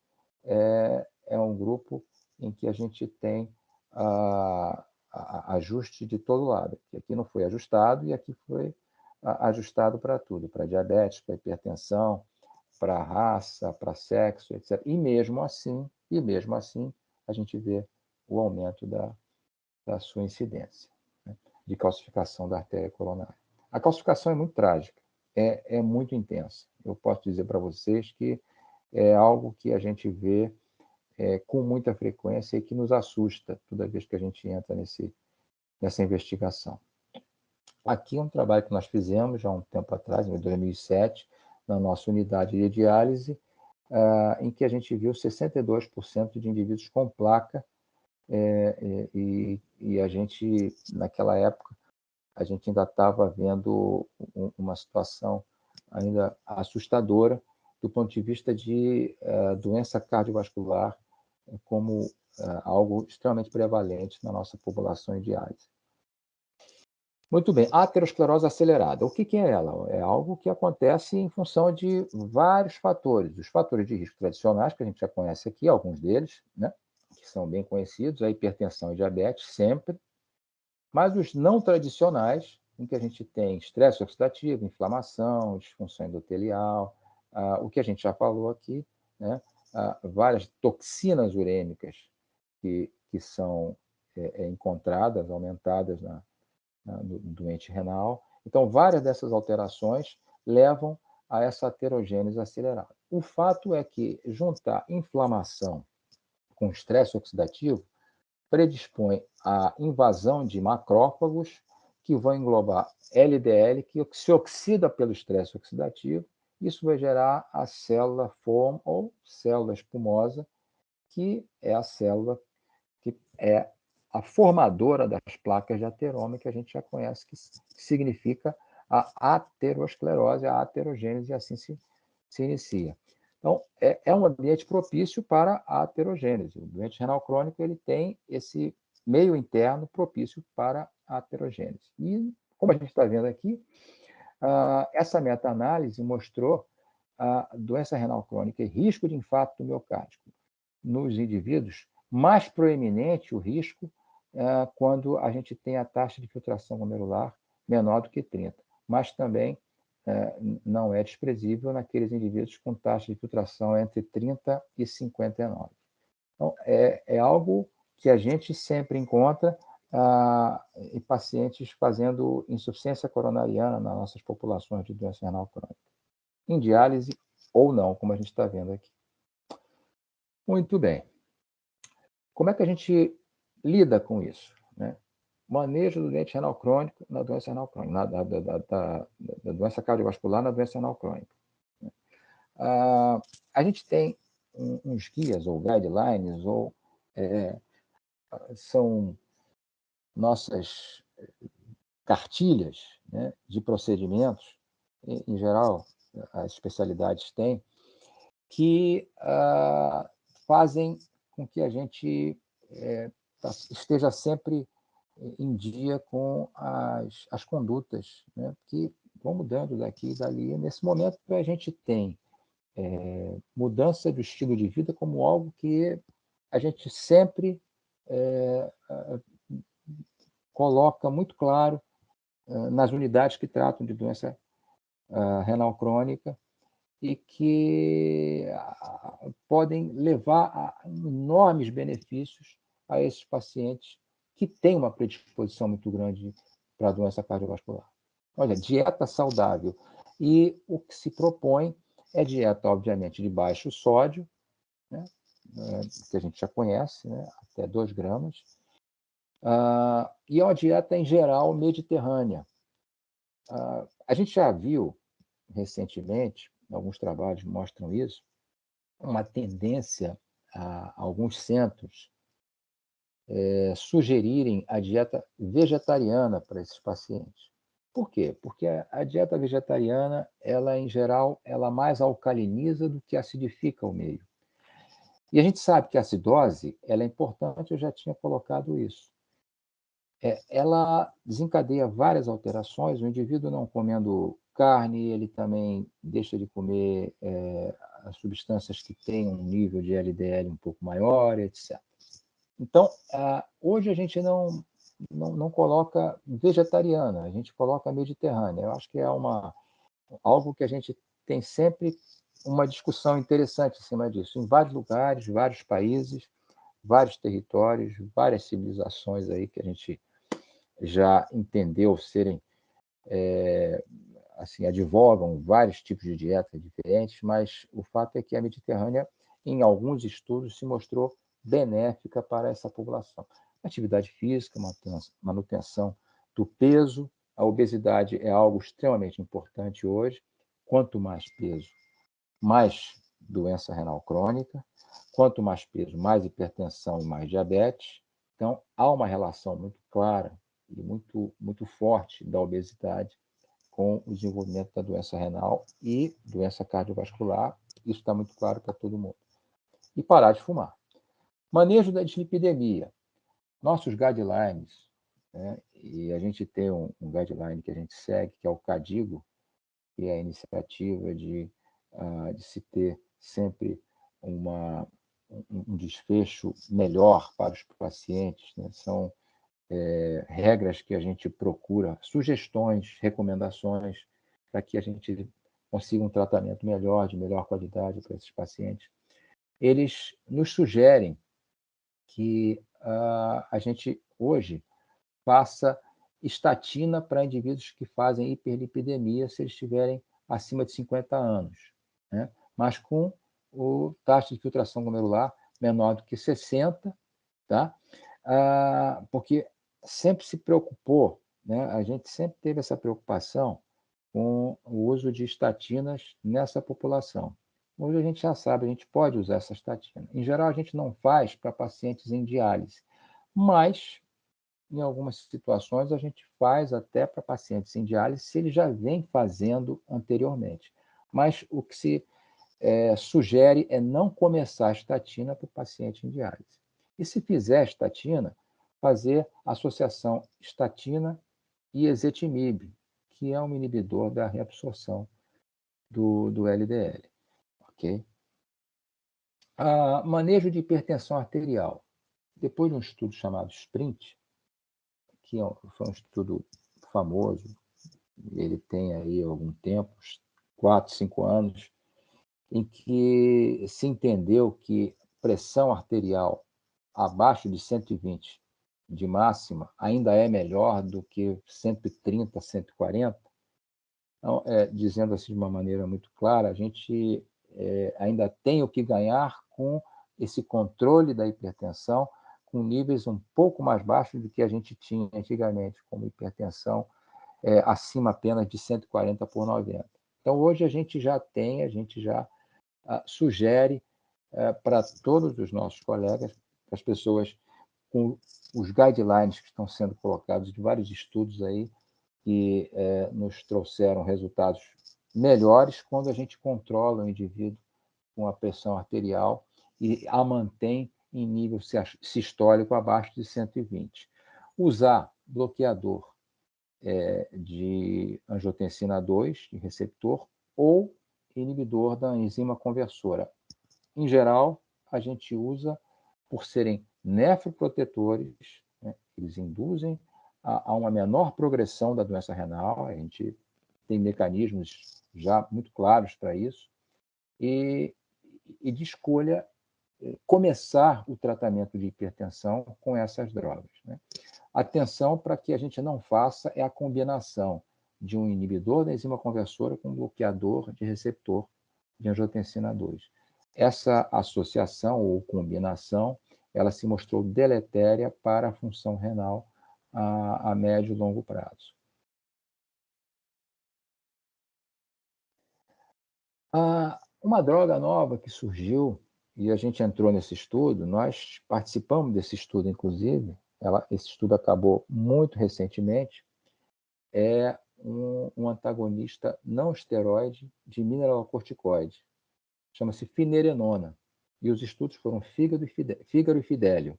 é um grupo em que a gente tem ajuste de todo lado. Aqui não foi ajustado e aqui foi ajustado para tudo, para diabetes, para hipertensão, para raça, para sexo, etc. E mesmo assim, a gente vê o aumento da sua incidência, né, de calcificação da artéria coronária. A calcificação é muito trágica, é muito intensa. Eu posso dizer para vocês que é algo que a gente vê com muita frequência e que nos assusta toda vez que a gente entra nessa investigação. Aqui é um trabalho que nós fizemos já há um tempo atrás, em 2007, na nossa unidade de diálise, em que a gente viu 62% de indivíduos com placa, e a gente, naquela época, a gente ainda estava vendo uma situação ainda assustadora do ponto de vista de doença cardiovascular como algo extremamente prevalente na nossa população em diálise. Muito bem, aterosclerose acelerada. O que é ela? É algo que acontece em função de vários fatores. Os fatores de risco tradicionais, que a gente já conhece aqui, alguns deles, né, que são bem conhecidos, a hipertensão e diabetes, sempre. Mas os não tradicionais, em que a gente tem estresse oxidativo, inflamação, disfunção endotelial, o que a gente já falou aqui, né, várias toxinas urêmicas que são encontradas, aumentadas no doente renal. Então, várias dessas alterações levam a essa aterogênese acelerada. O fato é que juntar inflamação com estresse oxidativo predispõe à invasão de macrófagos que vão englobar LDL, que se oxida pelo estresse oxidativo. Isso vai gerar a célula FOM, ou célula espumosa, que é a célula que é a formadora das placas de ateroma, que a gente já conhece, que significa a aterosclerose, a aterogênese, e assim se inicia. Então, é um ambiente propício para a aterogênese. O doente renal crônico ele tem esse meio interno propício para a aterogênese. E, como a gente está vendo aqui, essa meta-análise mostrou a doença renal crônica e risco de infarto miocárdico nos indivíduos, mais proeminente o risco quando a gente tem a taxa de filtração glomerular menor do que 30, mas também não é desprezível naqueles indivíduos com taxa de filtração entre 30 e 59. Então, é algo que a gente sempre encontra em pacientes fazendo insuficiência coronariana nas nossas populações de doença renal crônica, em diálise ou não, como a gente está vendo aqui. Muito bem. Como é que a gente lida com isso, né? Manejo do doente renal crônico na doença renal crônica, da doença cardiovascular na doença renal crônica. A gente tem uns guias ou guidelines, ou são nossas cartilhas, né, de procedimentos, em geral, as especialidades têm, que fazem com que a gente esteja sempre em dia com as condutas, né, que vão mudando daqui e dali. Nesse momento, a gente tem mudança do estilo de vida como algo que a gente sempre coloca muito claro nas unidades que tratam de doença renal crônica e que podem levar a enormes benefícios a esses pacientes que têm uma predisposição muito grande para a doença cardiovascular. Olha, dieta saudável. E o que se propõe é dieta, obviamente, de baixo sódio, né, que a gente já conhece, né, até 2 gramas, e é uma dieta, em geral, mediterrânea. A gente já viu recentemente, alguns trabalhos mostram isso, uma tendência a alguns centros sugerirem a dieta vegetariana para esses pacientes. Por quê? Porque a dieta vegetariana, ela, em geral, ela mais alcaliniza do que acidifica o meio. E a gente sabe que a acidose, ela é importante, eu já tinha colocado isso. Ela desencadeia várias alterações, o indivíduo não comendo carne, ele também deixa de comer as substâncias que têm um nível de LDL um pouco maior, etc. Então, hoje a gente não coloca vegetariana, a gente coloca mediterrânea. Eu acho que é algo que a gente tem sempre uma discussão interessante em cima disso, em vários lugares, vários países, vários territórios, várias civilizações aí que a gente já entendeu serem, assim, advogam vários tipos de dieta diferentes, mas o fato é que a mediterrânea, em alguns estudos, se mostrou benéfica para essa população. Atividade física, manutenção do peso, a obesidade é algo extremamente importante hoje. Quanto mais peso, mais doença renal crônica. Quanto mais peso, mais hipertensão e mais diabetes. Então, há uma relação muito clara e muito forte da obesidade com o desenvolvimento da doença renal e doença cardiovascular. Isso está muito claro para todo mundo. E parar de fumar. Manejo da dislipidemia. Nossos guidelines, né, e a gente tem um guideline que a gente segue, que é o CADIGO, que é a iniciativa de se ter sempre um desfecho melhor para os pacientes, né? São regras que a gente procura, sugestões, recomendações, para que a gente consiga um tratamento melhor, de melhor qualidade para esses pacientes. Eles nos sugerem que a gente, hoje, faça estatina para indivíduos que fazem hiperlipidemia se eles estiverem acima de 50 anos, né? Mas com o taxa de filtração glomerular menor do que 60, tá? Porque sempre se preocupou, né? A gente sempre teve essa preocupação com o uso de estatinas nessa população. Hoje a gente já sabe, a gente pode usar essa estatina. Em geral, a gente não faz para pacientes em diálise, mas em algumas situações a gente faz até para pacientes em diálise se ele já vem fazendo anteriormente. Mas o que se sugere é não começar a estatina para o paciente em diálise. E se fizer estatina, fazer associação estatina e ezetimibe, que é um inibidor da reabsorção do LDL. Ok? Manejo de hipertensão arterial. Depois de um estudo chamado SPRINT, que foi um estudo famoso, ele tem aí algum tempo, 4, 5 anos, em que se entendeu que pressão arterial abaixo de 120 de máxima ainda é melhor do que 130, 140. Então, dizendo assim de uma maneira muito clara, a gente ainda tem o que ganhar com esse controle da hipertensão com níveis um pouco mais baixos do que a gente tinha antigamente, como hipertensão acima apenas de 140 por 90. Então, hoje a gente já sugere para todos os nossos colegas, para as pessoas com os guidelines que estão sendo colocados de vários estudos aí, que nos trouxeram resultados melhores quando a gente controla o indivíduo com a pressão arterial e a mantém em nível sistólico abaixo de 120. Usar bloqueador de angiotensina 2, de receptor, ou inibidor da enzima conversora. Em geral, a gente usa por serem nefroprotetores, né? Eles induzem a uma menor progressão da doença renal, a gente tem mecanismos já muito claros para isso, e de escolha começar o tratamento de hipertensão com essas drogas, né? Atenção para que a gente não faça a combinação de um inibidor da enzima conversora com um bloqueador de receptor de angiotensina 2. Essa associação ou combinação, ela se mostrou deletéria para a função renal a médio e longo prazo. Uma droga nova que surgiu, e a gente entrou nesse estudo, nós participamos desse estudo, inclusive, esse estudo acabou muito recentemente, é um antagonista não esteroide de mineralocorticoide. Chama-se finerenona. E os estudos foram Fígaro e Fidélio.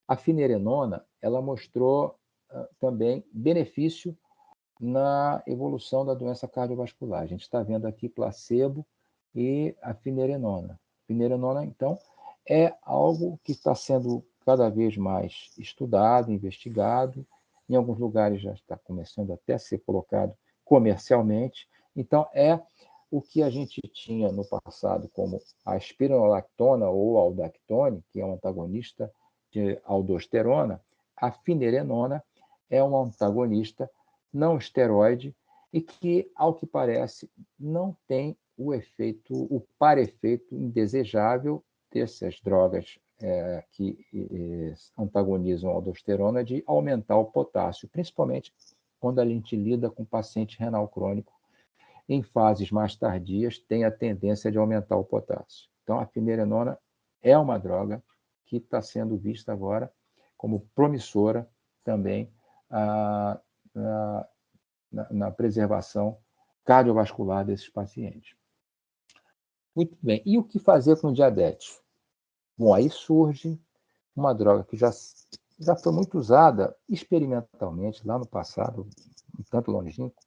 A finerenona, ela mostrou também benefício na evolução da doença cardiovascular. A gente está vendo aqui placebo e a finerenona. Finerenona, então, é algo que está sendo cada vez mais estudado, investigado. Em alguns lugares já está começando até a ser colocado comercialmente. Então, é o que a gente tinha no passado como a espironolactona ou aldactone, que é um antagonista de aldosterona. A finerenona é um antagonista não esteroide e que, ao que parece, não tem o par-efeito indesejável dessas drogas que antagonizam a aldosterona de aumentar o potássio, principalmente quando a gente lida com paciente renal crônico. Em fases mais tardias, tem a tendência de aumentar o potássio. Então, a finerenona é uma droga que está sendo vista agora como promissora também na preservação cardiovascular desses pacientes. Muito bem. E o que fazer com diabetes? Bom, aí surge uma droga que já foi muito usada experimentalmente lá no passado, um tanto longínquo,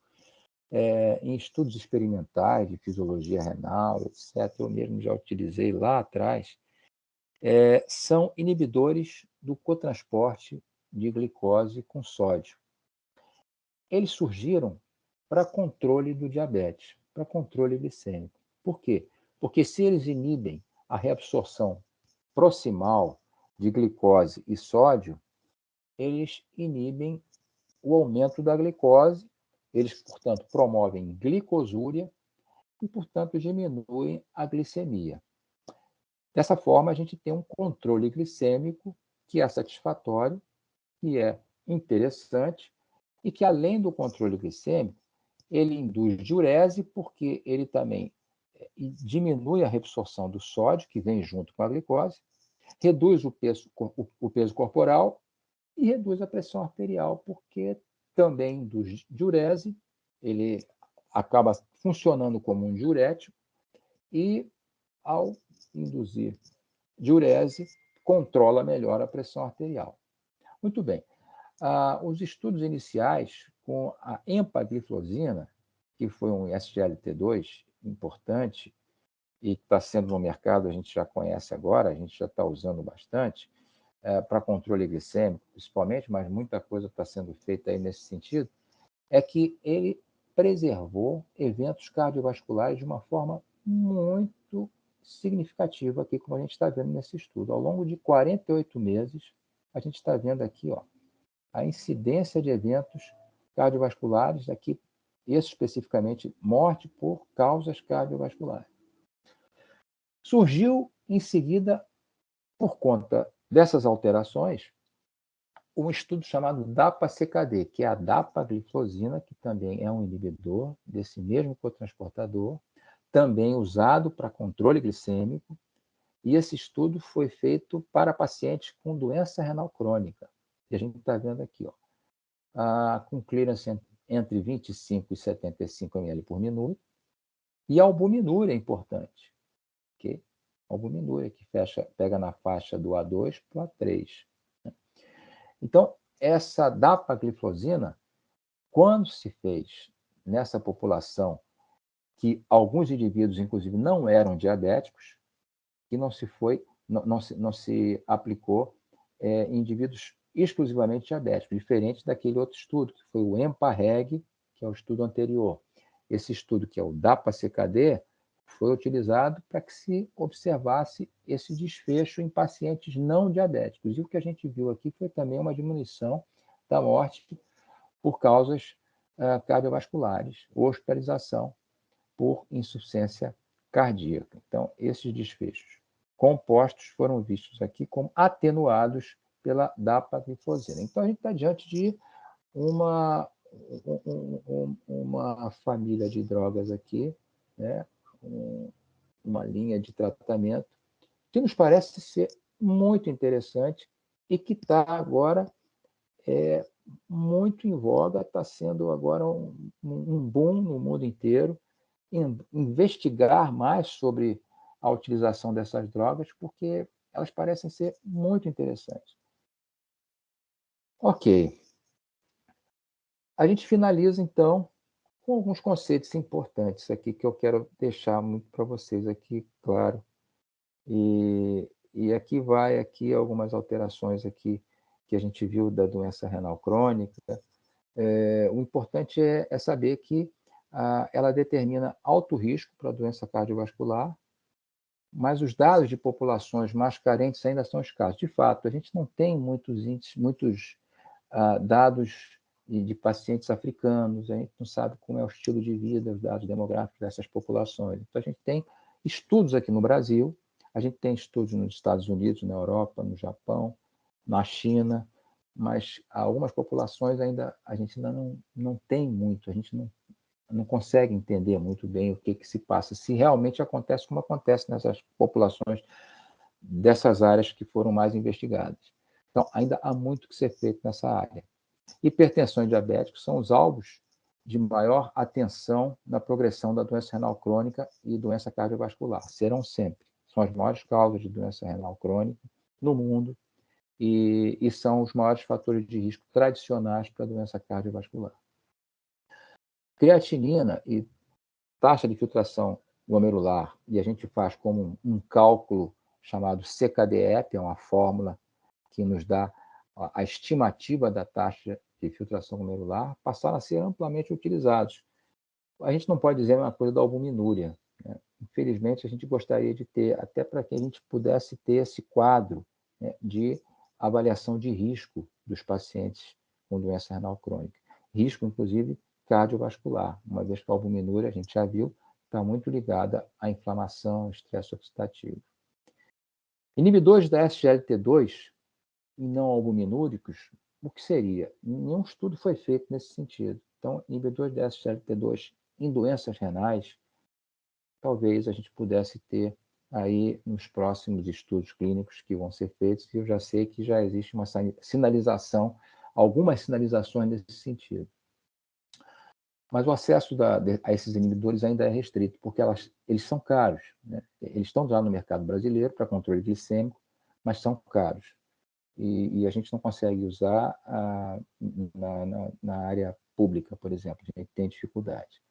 em estudos experimentais de fisiologia renal, etc. Eu mesmo já utilizei lá atrás. São inibidores do cotransporte de glicose com sódio. Eles surgiram para controle do diabetes, para controle glicêmico. Por quê? Porque se eles inibem a reabsorção proximal de glicose e sódio, eles inibem o aumento da glicose, eles, portanto, promovem glicosúria e, portanto, diminuem a glicemia. Dessa forma, a gente tem um controle glicêmico que é satisfatório, que é interessante e que, além do controle glicêmico, ele induz diurese porque ele também diminui a reabsorção do sódio, que vem junto com a glicose, reduz o peso corporal e reduz a pressão arterial, porque também induz diurese, ele acaba funcionando como um diurético e, ao induzir diurese, controla melhor a pressão arterial. Muito bem. Os estudos iniciais com a empagliflozina, que foi um SGLT2 importante e que está sendo no mercado, a gente já conhece agora, a gente já está usando bastante, para controle glicêmico, principalmente, mas muita coisa está sendo feita aí nesse sentido, é que ele preservou eventos cardiovasculares de uma forma muito significativa aqui, como a gente está vendo nesse estudo. Ao longo de 48 meses, a gente está vendo aqui, a incidência de eventos cardiovasculares, aqui, esse especificamente, morte por causas cardiovasculares. Surgiu, em seguida, por conta dessas alterações, um estudo chamado DAPA-CKD, que é a dapagliflozina, que também é um inibidor desse mesmo cotransportador, também usado para controle glicêmico, e esse estudo foi feito para pacientes com doença renal crônica. E a gente está vendo aqui, com clearance entre 25 e 75 ml por minuto, e a albuminúria é importante, ok? A albuminúria que pega na faixa do A2 para o A3. Então, essa dapagliflozina, quando se fez nessa população, que alguns indivíduos, inclusive, não eram diabéticos, que não se aplicou em indivíduos exclusivamente diabéticos, diferente daquele outro estudo, que foi o EMPA-REG, que é o estudo anterior. Esse estudo, que é o DAPA-CKD, foi utilizado para que se observasse esse desfecho em pacientes não diabéticos. E o que a gente viu aqui foi também uma diminuição da morte por causas cardiovasculares, hospitalização por insuficiência cardíaca. Então, esses desfechos compostos foram vistos aqui como atenuados pela dapagliflozina. Então, a gente está diante de uma família de drogas aqui, né? Uma linha de tratamento que nos parece ser muito interessante e que está agora muito em voga, está sendo agora um boom no mundo inteiro, investigar mais sobre a utilização dessas drogas, porque elas parecem ser muito interessantes. Ok. A gente finaliza, então, com alguns conceitos importantes aqui que eu quero deixar muito para vocês aqui, claro. E aqui vai algumas alterações aqui que a gente viu da doença renal crônica. O importante é saber que ela determina alto risco para a doença cardiovascular, mas os dados de populações mais carentes ainda são escassos. De fato, a gente não tem muitos dados de pacientes africanos, a gente não sabe como é o estilo de vida, os dados demográficos dessas populações. Então, a gente tem estudos aqui no Brasil, a gente tem estudos nos Estados Unidos, na Europa, no Japão, na China, mas algumas populações a gente ainda não tem muito, a gente não consegue entender muito bem o que se passa, se realmente acontece como acontece nessas populações dessas áreas que foram mais investigadas. Então, ainda há muito que ser feito nessa área. Hipertensão e diabéticos são os alvos de maior atenção na progressão da doença renal crônica e doença cardiovascular. Serão sempre. São as maiores causas de doença renal crônica no mundo e são os maiores fatores de risco tradicionais para a doença cardiovascular. Creatinina e taxa de filtração glomerular, e a gente faz como um cálculo chamado CKD-EPI, é uma fórmula que nos dá a estimativa da taxa de filtração glomerular, passaram a ser amplamente utilizados. A gente não pode dizer uma coisa da albuminúria, né? Infelizmente, a gente gostaria de ter, até para que a gente pudesse ter esse quadro, né, de avaliação de risco dos pacientes com doença renal crônica. Risco, inclusive, cardiovascular, uma vez que a albuminúria, a gente já viu, está muito ligada à inflamação, estresse oxidativo. Inibidores da SGLT2 e não albuminúricos, o que seria? Nenhum estudo foi feito nesse sentido. Então, inibidores da SGLT2 em doenças renais, talvez a gente pudesse ter aí nos próximos estudos clínicos que vão ser feitos, e eu já sei que já existe uma sinalização, algumas sinalizações nesse sentido. Mas o acesso a esses inibidores ainda é restrito, porque eles são caros, né? Eles estão já no mercado brasileiro para controle glicêmico, mas são caros. E a gente não consegue usar na área pública, por exemplo, a gente tem dificuldade.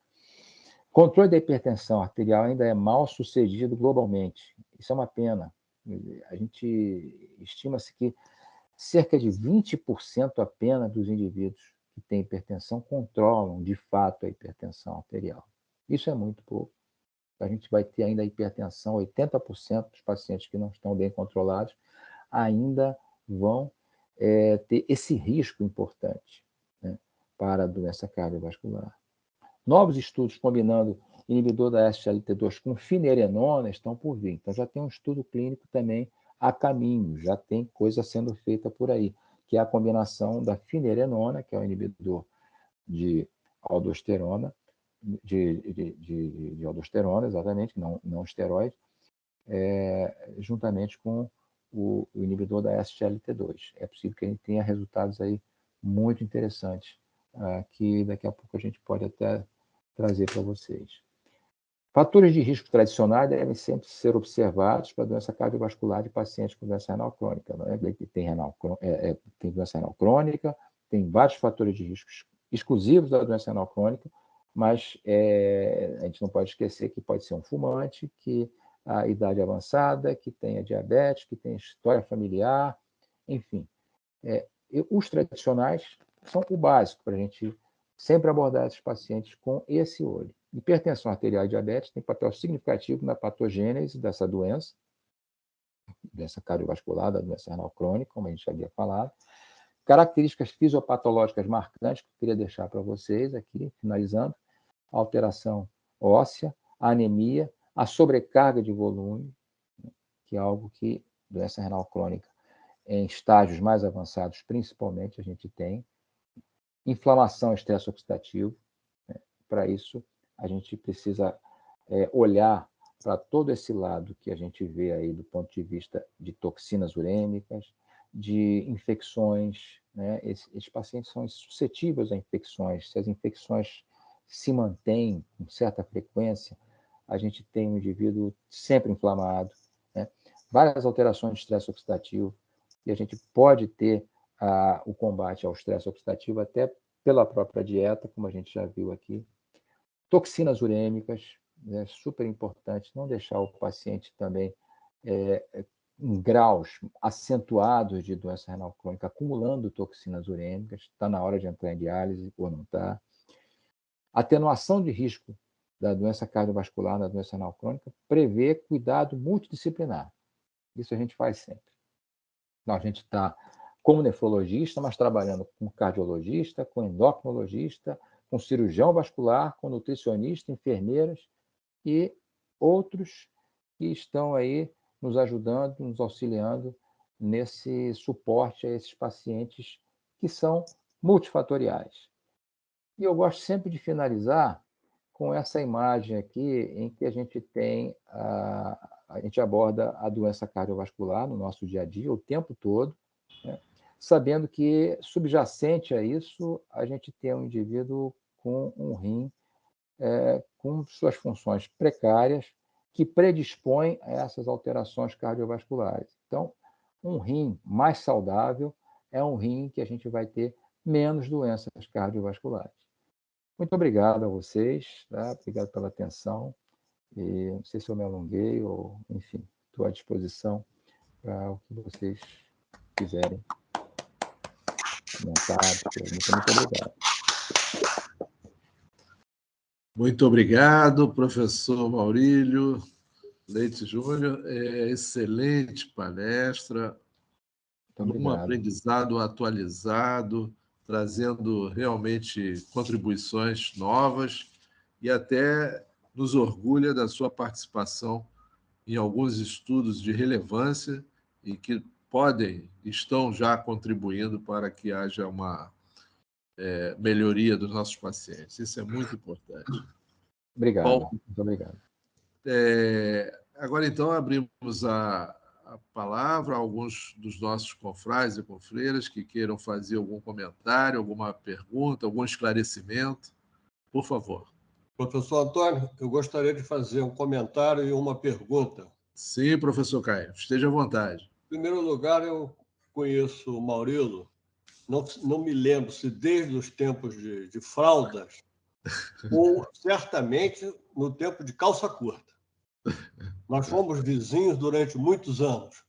Controle da hipertensão arterial ainda é mal sucedido globalmente. Isso é uma pena. A gente estima-se que cerca de 20% apenas dos indivíduos que têm hipertensão controlam, de fato, a hipertensão arterial. Isso é muito pouco. A gente vai ter ainda hipertensão, 80% dos pacientes que não estão bem controlados ainda vão ter esse risco importante, né, para a doença cardiovascular. Novos estudos combinando inibidor da SGLT2 com finerenona estão por vir. Então, já tem um estudo clínico também a caminho, já tem coisa sendo feita por aí, que é a combinação da finerenona, que é o inibidor de aldosterona, de aldosterona, exatamente, não esteroide, juntamente com o inibidor da SGLT2. É possível que a gente tenha resultados aí muito interessantes, que daqui a pouco a gente pode até trazer para vocês. Fatores de risco tradicionais devem sempre ser observados para a doença cardiovascular de pacientes com doença renal crônica. Não é? Tem doença renal crônica, tem vários fatores de risco exclusivos da doença renal crônica, mas a gente não pode esquecer que pode ser um fumante, que a idade avançada, que tenha diabetes, que tenha história familiar, enfim. Os tradicionais são o básico para a gente sempre abordar esses pacientes com esse olho. Hipertensão arterial e diabetes tem papel significativo na patogênese dessa doença cardiovascular, da doença renal crônica, como a gente já havia falado. Características fisiopatológicas marcantes que eu queria deixar para vocês aqui, finalizando: a alteração óssea, a anemia, a sobrecarga de volume, que é algo que doença renal crônica, em estágios mais avançados, principalmente, a gente tem. Inflamação e estresse oxidativo. Para isso, a gente precisa olhar para todo esse lado que a gente vê aí do ponto de vista de toxinas urêmicas, de infecções, né? Esses pacientes são suscetíveis a infecções. Se as infecções se mantêm com certa frequência, a gente tem um indivíduo sempre inflamado, né? Várias alterações de estresse oxidativo, e a gente pode ter o combate ao estresse oxidativo até pela própria dieta, como a gente já viu aqui. Toxinas urêmicas, é super importante não deixar o paciente também em graus acentuados de doença renal crônica, acumulando toxinas urêmicas. Está na hora de entrar em diálise ou não está. Atenuação de risco da doença cardiovascular na doença renal crônica prevê cuidado multidisciplinar. Isso a gente faz sempre. Então, a gente está como nefrologista, mas trabalhando com cardiologista, com endocrinologista, com cirurgião vascular, com nutricionista, enfermeiras e outros que estão aí nos ajudando, nos auxiliando nesse suporte a esses pacientes que são multifatoriais. E eu gosto sempre de finalizar com essa imagem aqui, em que a gente tem a gente aborda a doença cardiovascular no nosso dia a dia, o tempo todo, né? Sabendo que, subjacente a isso, a gente tem um indivíduo com um rim com suas funções precárias, que predispõem a essas alterações cardiovasculares. Então, um rim mais saudável é um rim que a gente vai ter menos doenças cardiovasculares. Muito obrigado a vocês, tá? Obrigado pela atenção. E não sei se eu me alonguei, ou, enfim, estou à disposição para o que vocês quiserem comentar. Muito obrigado. Muito obrigado, professor Maurílio Leite Júnior. Excelente palestra, um aprendizado atualizado, trazendo realmente contribuições novas e até nos orgulha da sua participação em alguns estudos de relevância e que estão já contribuindo para que haja uma melhoria dos nossos pacientes. Isso é muito importante. Obrigado. Bom, muito obrigado. Agora, então, abrimos a palavra a alguns dos nossos confrades e confreiras que queiram fazer algum comentário, alguma pergunta, algum esclarecimento. Por favor. Professor Antônio, eu gostaria de fazer um comentário e uma pergunta. Sim, professor Caio, esteja à vontade. Em primeiro lugar, eu conheço o Maurílio, não me lembro se desde os tempos de fraldas ou certamente no tempo de calça curta. Nós fomos vizinhos durante muitos anos.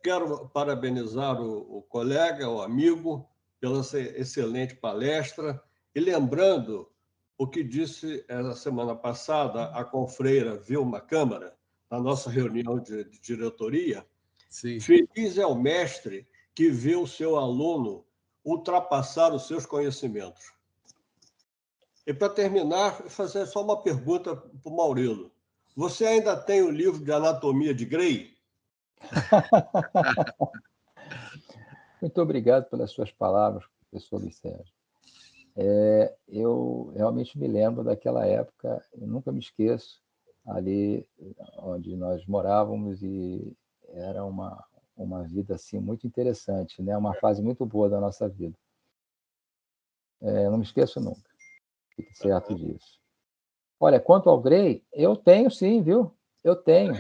Quero parabenizar o colega, o amigo, pela excelente palestra e lembrando o que disse essa semana passada a confreira Vilma Câmara, na nossa reunião de diretoria, Sim. Feliz é o mestre que vê o seu aluno ultrapassar os seus conhecimentos. E, para terminar, vou fazer só uma pergunta para o Maurilo. Você ainda tem o livro de Anatomia de Grey? Muito obrigado pelas suas palavras, professor Luiz Sérgio. Eu realmente me lembro daquela época, eu nunca me esqueço, ali onde nós morávamos, e era uma vida assim, muito interessante, né? Uma fase muito boa da nossa vida. Não me esqueço nunca, fique certo disso. Olha, quanto ao Grey, eu tenho sim, viu? Eu tenho.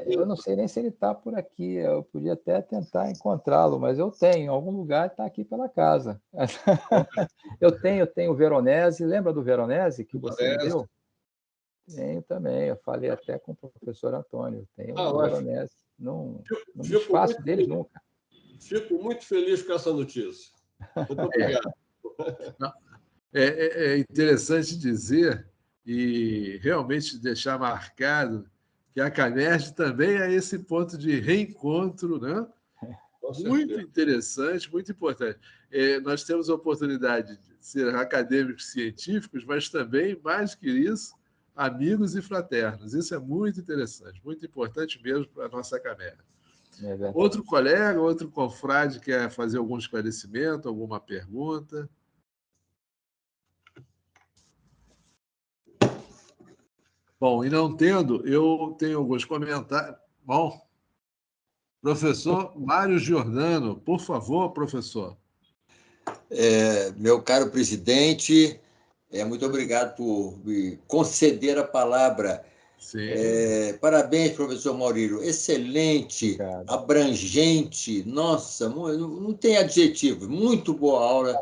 Eu não sei nem se ele está por aqui, eu podia até tentar encontrá-lo, mas eu tenho, em algum lugar está aqui pela casa. Eu tenho o Veronese, lembra do Veronese que você me deu? Tenho também, eu falei até com o professor Antônio, tenho o Veronese, não me desfaço deles nunca. Fico muito feliz com essa notícia. Muito obrigado. É interessante dizer e realmente deixar marcado que a CANERJ também é esse ponto de reencontro, né? Muito interessante, muito importante. Nós temos a oportunidade de ser acadêmicos científicos, mas também, mais que isso, amigos e fraternos. Isso é muito interessante, muito importante mesmo para a nossa CANERJ. Outro colega, outro confrade quer fazer algum esclarecimento, alguma pergunta? Bom, e não tendo, eu tenho alguns comentários. Bom, professor Mário Giordano, por favor, professor. Meu caro presidente, muito obrigado por me conceder a palavra. Parabéns, professor Maurílio. Excelente, abrangente. Nossa, não tem adjetivo. Muito boa aula.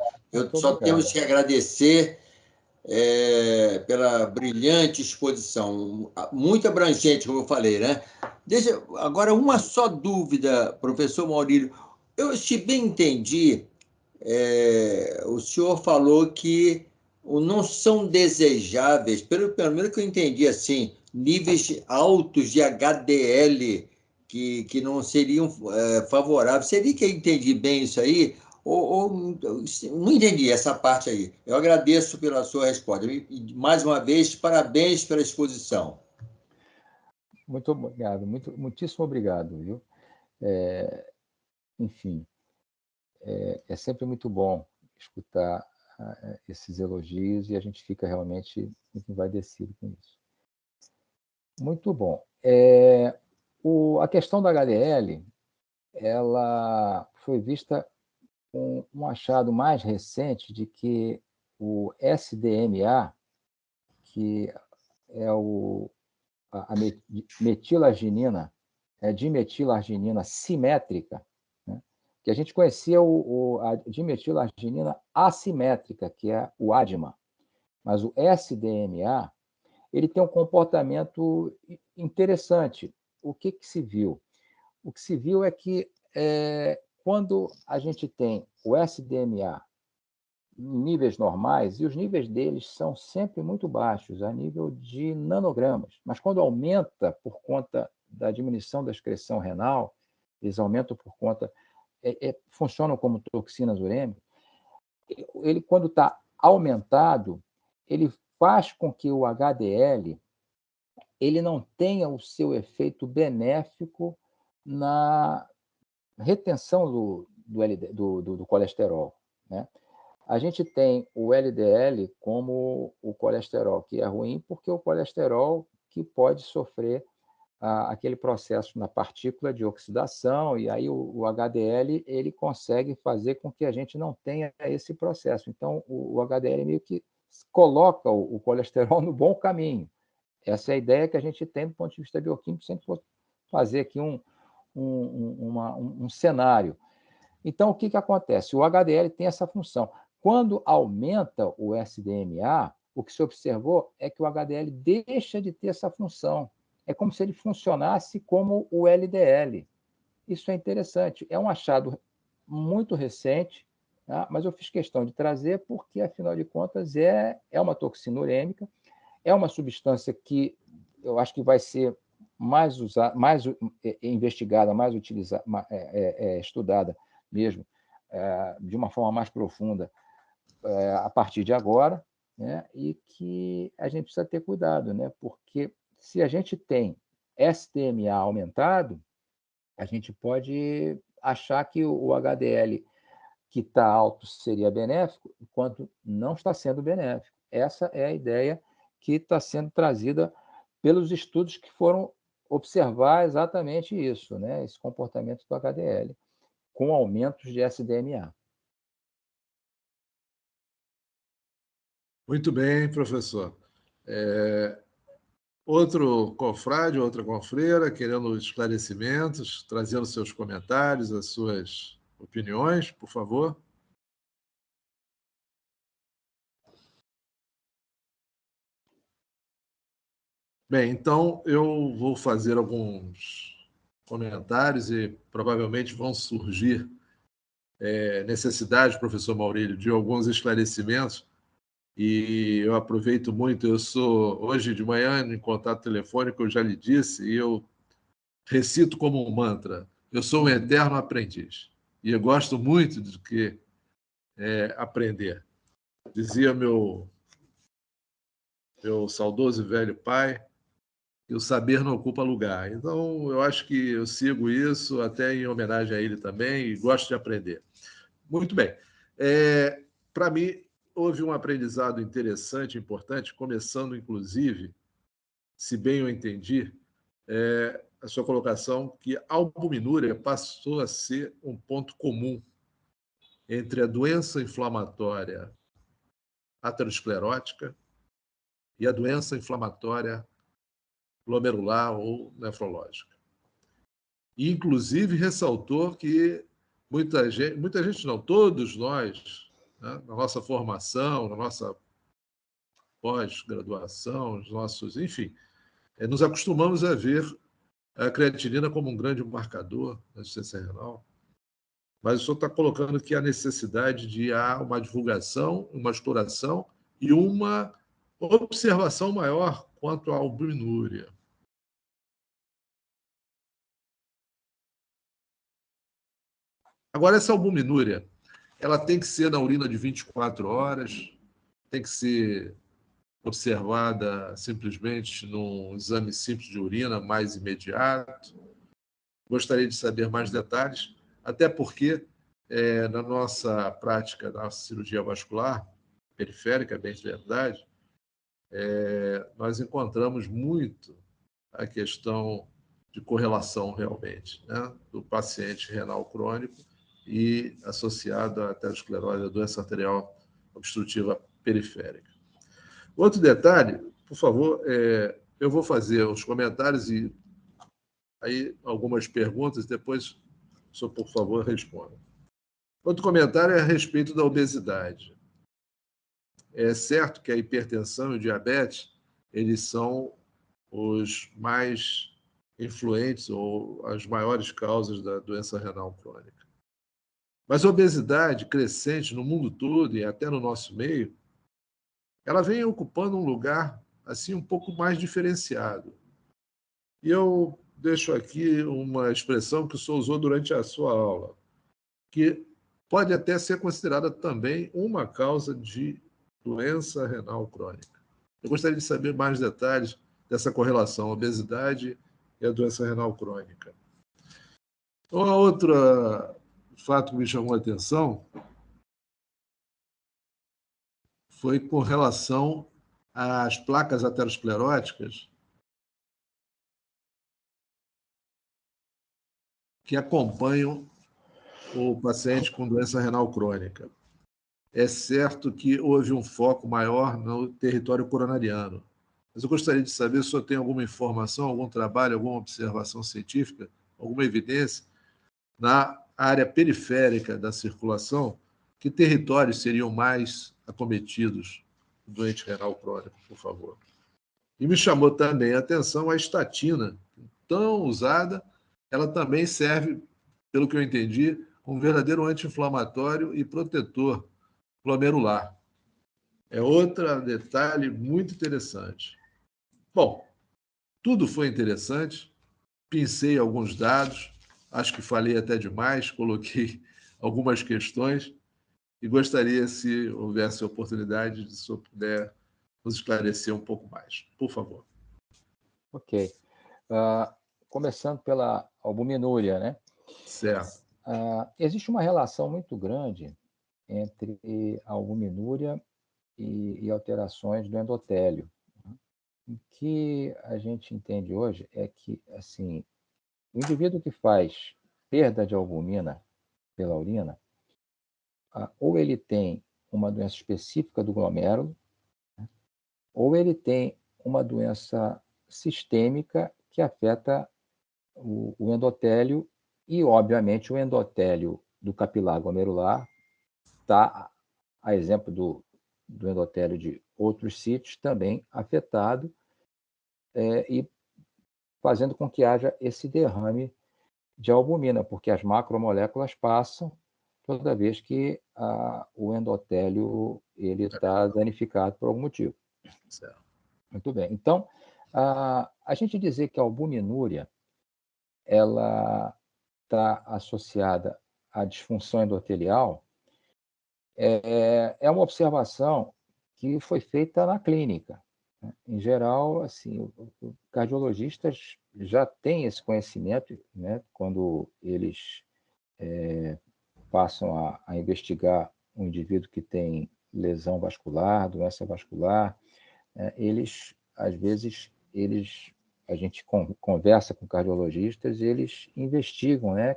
Temos que agradecer pela brilhante exposição. Muito abrangente, como eu falei, né? Agora, uma só dúvida, professor Maurílio. Se bem entendi, o senhor falou que não são desejáveis, pelo menos que eu entendi assim, níveis altos de HDL que não seriam favoráveis. Seria que eu entendi bem isso aí? Ou não entendi essa parte aí. Eu agradeço pela sua resposta. E, mais uma vez, parabéns pela exposição. Muito obrigado, muitíssimo obrigado, viu? Enfim, é sempre muito bom escutar esses elogios e a gente fica realmente muito envaidecido com isso. Muito bom. A questão da HDL, ela foi vista com um achado mais recente de que o SDMA, que é a metilarginina, dimetilarginina simétrica, né? Que a gente conhecia a dimetilarginina assimétrica, que é o ADMA, mas o SDMA ele tem um comportamento interessante. O que se viu? O que se viu é que quando a gente tem o SDMA em níveis normais, e os níveis deles são sempre muito baixos, a nível de nanogramas, mas quando aumenta por conta da diminuição da excreção renal, eles aumentam por conta, funcionam como toxinas urêmicas, ele quando está aumentado, ele faz com que o HDL ele não tenha o seu efeito benéfico na retenção do colesterol, né? A gente tem o LDL como o colesterol, que é ruim, porque o colesterol que pode sofrer aquele processo na partícula de oxidação, e aí o HDL ele consegue fazer com que a gente não tenha esse processo. Então, o HDL meio que coloca o colesterol no bom caminho. Essa é a ideia que a gente tem do ponto de vista bioquímico, sempre for fazer aqui um cenário. Então, o que acontece? O HDL tem essa função. Quando aumenta o SDMA, o que se observou é que o HDL deixa de ter essa função. É como se ele funcionasse como o LDL. Isso é interessante. É um achado muito recente, tá? Mas eu fiz questão de trazer porque, afinal de contas, é uma toxina urêmica, é uma substância que eu acho que vai ser mais investigada, mais utilizada, estudada mesmo, de uma forma mais profunda a partir de agora, né? E que a gente precisa ter cuidado, né? Porque se a gente tem SDMA aumentado, a gente pode achar que o HDL que está alto seria benéfico, enquanto não está sendo benéfico. Essa é a ideia que está sendo trazida pelos estudos que foram observar exatamente isso, né? Esse comportamento do HDL, com aumentos de SDMA. Muito bem, professor. Outro confrade, outra confreira, querendo esclarecimentos, trazendo seus comentários, as suas opiniões, por favor. Bem, então eu vou fazer alguns comentários e provavelmente vão surgir necessidade, professor Maurílio, de alguns esclarecimentos. E eu aproveito muito, eu sou, hoje de manhã, em contato telefônico, eu já lhe disse, e eu recito como um mantra, eu sou um eterno aprendiz. E eu gosto muito de aprender. Dizia meu saudoso e velho pai, que o saber não ocupa lugar. Então, eu acho que eu sigo isso até em homenagem a ele também e gosto de aprender. Muito bem. Para mim, houve um aprendizado interessante, importante, começando, inclusive, se bem eu entendi, a sua colocação que a albuminúria passou a ser um ponto comum entre a doença inflamatória aterosclerótica e a doença inflamatória glomerular ou nefrológica. E, inclusive, ressaltou que muita gente não, todos nós, né, na nossa formação, na nossa pós-graduação, enfim, nos acostumamos a ver a creatinina como um grande marcador da insuficiência renal. Mas o senhor está colocando que há necessidade de uma divulgação, uma exploração e uma observação maior quanto à albuminúria. Agora, essa albuminúria, ela tem que ser na urina de 24 horas, tem que ser observada simplesmente num exame simples de urina mais imediato. Gostaria de saber mais detalhes, até porque na nossa prática da cirurgia vascular periférica, bem de verdade, nós encontramos muito a questão de correlação realmente, né, do paciente renal crônico e associado à aterosclerose, à doença arterial obstrutiva periférica. Outro detalhe, por favor, eu vou fazer os comentários e aí algumas perguntas, depois o senhor, por favor, responda. Outro comentário é a respeito da obesidade. É certo que a hipertensão e o diabetes, eles são os mais influentes ou as maiores causas da doença renal crônica. Mas a obesidade crescente no mundo todo e até no nosso meio, ela vem ocupando um lugar assim um pouco mais diferenciado. E eu deixo aqui uma expressão que o senhor usou durante a sua aula, que pode até ser considerada também uma causa de doença renal crônica. Eu gostaria de saber mais detalhes dessa correlação, a obesidade e a doença renal crônica. Uma outra fato que me chamou a atenção foi com relação às placas ateroscleróticas que acompanham o paciente com doença renal crônica. É certo que houve um foco maior no território coronariano, mas eu gostaria de saber se o senhor tem alguma informação, algum trabalho, alguma observação científica, alguma evidência na área periférica da circulação, que territórios seriam mais acometidos do doente renal crônico, por favor. E me chamou também a atenção a estatina, tão usada, ela também serve, pelo que eu entendi, como um verdadeiro anti-inflamatório e protetor glomerular. É outro detalhe muito interessante. Bom, Tudo foi interessante, pincei alguns dados, acho que falei até demais, coloquei algumas questões e gostaria, se houvesse oportunidade, de, se eu puder, nos esclarecer um pouco mais. Por favor. Ok. Começando pela albuminúria, né? Certo. Existe uma relação muito grande entre a albuminúria e alterações do endotélio. O que a gente entende hoje é que, assim, o indivíduo que faz perda de albumina pela urina, ou ele tem uma doença específica do glomérulo, ou ele tem uma doença sistêmica que afeta o endotélio e, obviamente, o endotélio do capilar glomerular está, a exemplo do endotélio de outros sítios, também afetado e fazendo com que haja esse derrame de albumina, porque as macromoléculas passam toda vez que o endotélio está danificado por algum motivo. Certo. Muito bem. Então, a gente dizer que a albuminúria ela está associada à disfunção endotelial é uma observação que foi feita na clínica. Em geral, assim, os cardiologistas já têm esse conhecimento, né, quando eles passam a investigar um indivíduo que tem lesão vascular, doença vascular, eles, às vezes, a gente conversa com cardiologistas e eles investigam, né,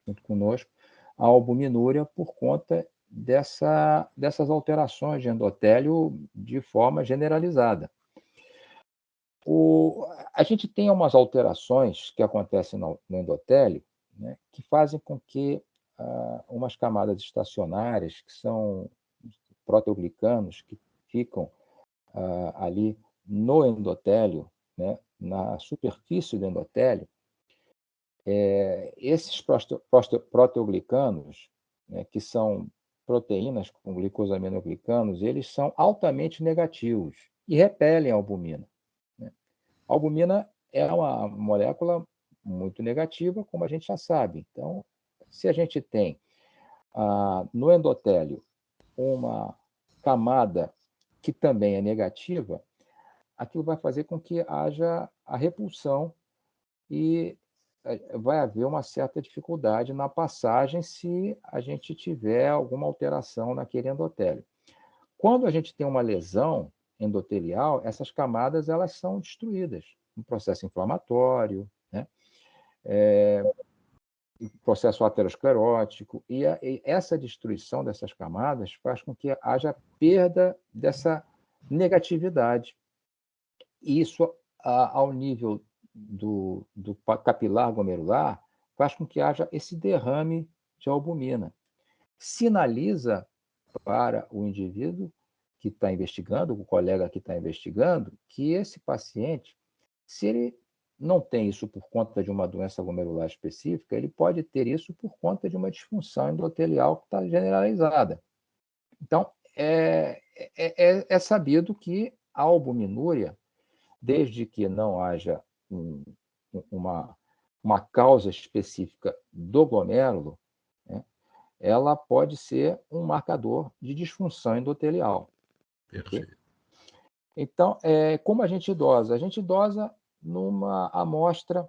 junto conosco, a albuminúria por conta dessas alterações de endotélio de forma generalizada. A gente tem umas alterações que acontecem no endotélio, né, que fazem com que umas camadas estacionárias, que são proteoglicanos, que ficam ali no endotélio, né, na superfície do endotélio, esses proteoglicanos, né, que são proteínas com glicosaminoglicanos, eles são altamente negativos e repelem a albumina. Né? A albumina é uma molécula muito negativa, como a gente já sabe. Então, se a gente tem no endotélio uma camada que também é negativa, aquilo vai fazer com que haja a repulsão e vai haver uma certa dificuldade na passagem se a gente tiver alguma alteração naquele endotélio. Quando a gente tem uma lesão endotelial, essas camadas elas são destruídas, um processo inflamatório, né? Processo aterosclerótico, e essa destruição dessas camadas faz com que haja perda dessa negatividade. E isso, ao nível do capilar glomerular, faz com que haja esse derrame de albumina. Sinaliza para o indivíduo que está investigando, o colega que está investigando, que esse paciente, se ele não tem isso por conta de uma doença glomerular específica, ele pode ter isso por conta de uma disfunção endotelial que está generalizada. Então, é sabido que a albuminúria, desde que não haja uma causa específica do glomérulo, né, ela pode ser um marcador de disfunção endotelial. Perfeito. Okay? Então, como a gente idosa? A gente idosa numa amostra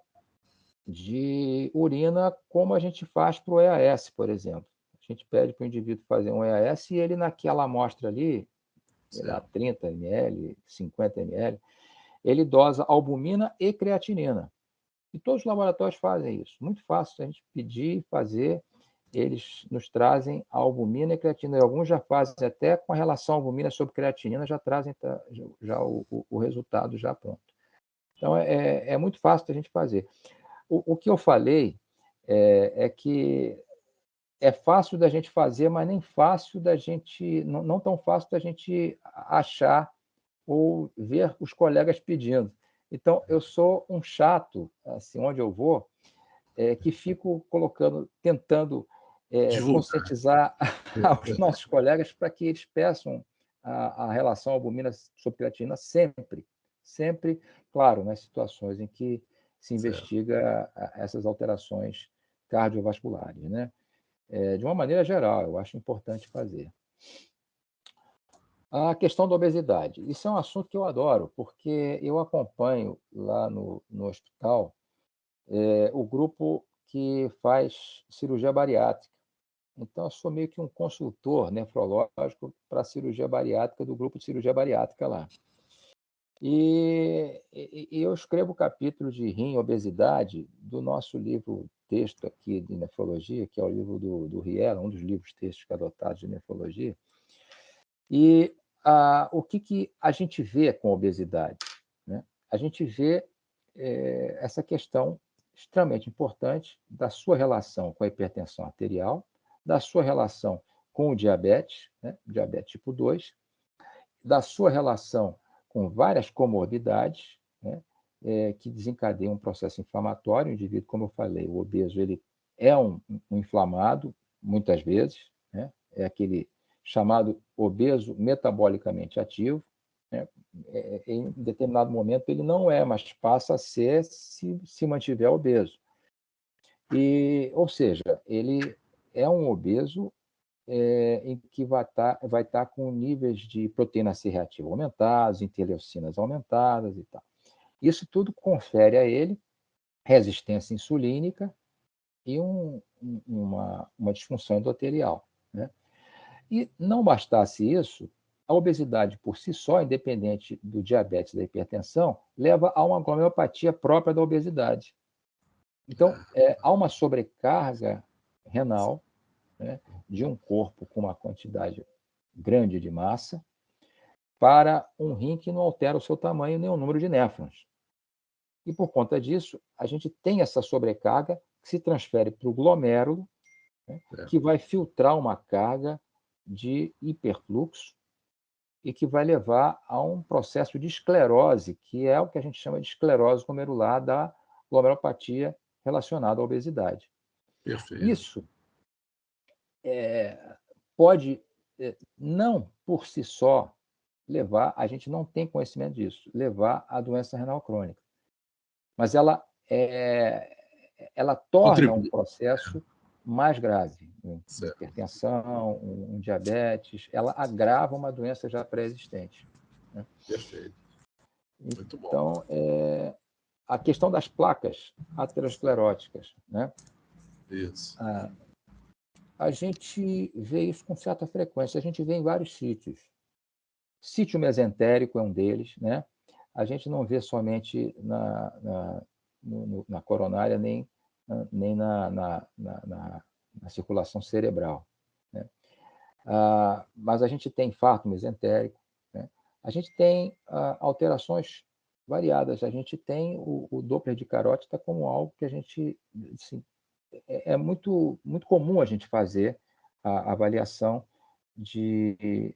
de urina, como a gente faz para o EAS, por exemplo. A gente pede para o indivíduo fazer um EAS e ele, naquela amostra ali, sei lá, 30 ml, 50 ml, ele dosa albumina e creatinina. E todos os laboratórios fazem isso. Muito fácil a gente pedir e fazer. Eles nos trazem a albumina e creatinina. E alguns já fazem até com a relação albumina sobre creatinina, já trazem já o resultado já pronto. Então, é muito fácil da gente fazer. O que eu falei é que é fácil da gente fazer, mas nem fácil da gente, não tão fácil da gente achar ou ver os colegas pedindo. Então, eu sou um chato, assim, onde eu vou, que fico tentando conscientizar aos nossos colegas para que eles peçam a relação albumina sobre creatinina sempre, sempre, claro, nas situações em que se investiga essas alterações cardiovasculares, né? De uma maneira geral, eu acho importante fazer. A questão da obesidade. Isso é um assunto que eu adoro, porque eu acompanho lá no hospital o grupo que faz cirurgia bariátrica. Então, eu sou meio que um consultor nefrológico para a cirurgia bariátrica, do grupo de cirurgia bariátrica lá. E eu escrevo o capítulo de rim e obesidade do nosso livro-texto aqui de nefrologia, que é o livro do Riela, um dos livros-textos adotados de nefrologia. E o que a gente vê com a obesidade? Né? A gente vê essa questão extremamente importante da sua relação com a hipertensão arterial, da sua relação com o diabetes, né? Diabetes tipo 2, da sua relação com várias comorbidades, né? Que desencadeiam um processo inflamatório. O indivíduo, como eu falei, o obeso, ele é um inflamado, muitas vezes, né? É aquele chamado obeso metabolicamente ativo, né? Em determinado momento ele não é, mas passa a ser se mantiver obeso. Ou seja, ele é um obeso em que vai estar com níveis de proteína C reativa aumentados, interleucinas aumentadas e tal. Isso tudo confere a ele resistência insulínica e uma disfunção endotelial, né? E não bastasse isso, a obesidade por si só, independente do diabetes e da hipertensão, leva a uma glomerulopatia própria da obesidade. Então, há uma sobrecarga renal, né, de um corpo com uma quantidade grande de massa para um rim que não altera o seu tamanho nem o número de néfrons. E, por conta disso, a gente tem essa sobrecarga que se transfere para o glomérulo, né, que vai filtrar uma carga de hiperfluxo e que vai levar a um processo de esclerose, que é o que a gente chama de esclerose glomerular da glomerulopatia relacionada à obesidade. Perfeito. Isso pode, não por si só, levar, a gente não tem conhecimento disso, levar à doença renal crônica. Mas ela torna um processo mais grave. Uma hipertensão, um diabetes, ela agrava uma doença já pré-existente. Né? Perfeito. Muito bom. Então, a questão das placas ateroscleróticas, né? Isso. A gente vê isso com certa frequência, a gente vê em vários sítios. Sítio mesentérico é um deles, né? A gente não vê somente na coronária, nem na circulação cerebral, né? Mas a gente tem infarto mesentérico, né? A gente tem alterações variadas. A gente tem o Doppler de carótida como algo que a gente... Assim, é muito, muito comum a gente fazer a avaliação de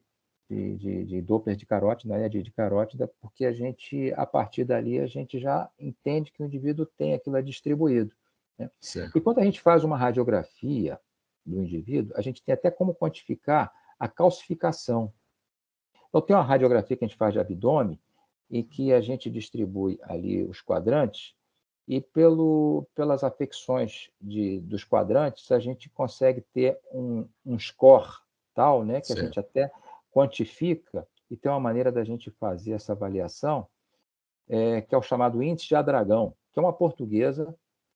Doppler de carótida, né, de carótida, porque a gente, a partir dali, a gente já entende que o indivíduo tem aquilo distribuído, né? E quando a gente faz uma radiografia do indivíduo, a gente tem até como quantificar a calcificação. Então, tem uma radiografia que a gente faz de abdômen e que a gente distribui ali os quadrantes e pelas afecções dos quadrantes a gente consegue ter um score tal, né, que a gente até quantifica, e tem uma maneira da gente fazer essa avaliação, que é o chamado índice de Adragão, que é uma portuguesa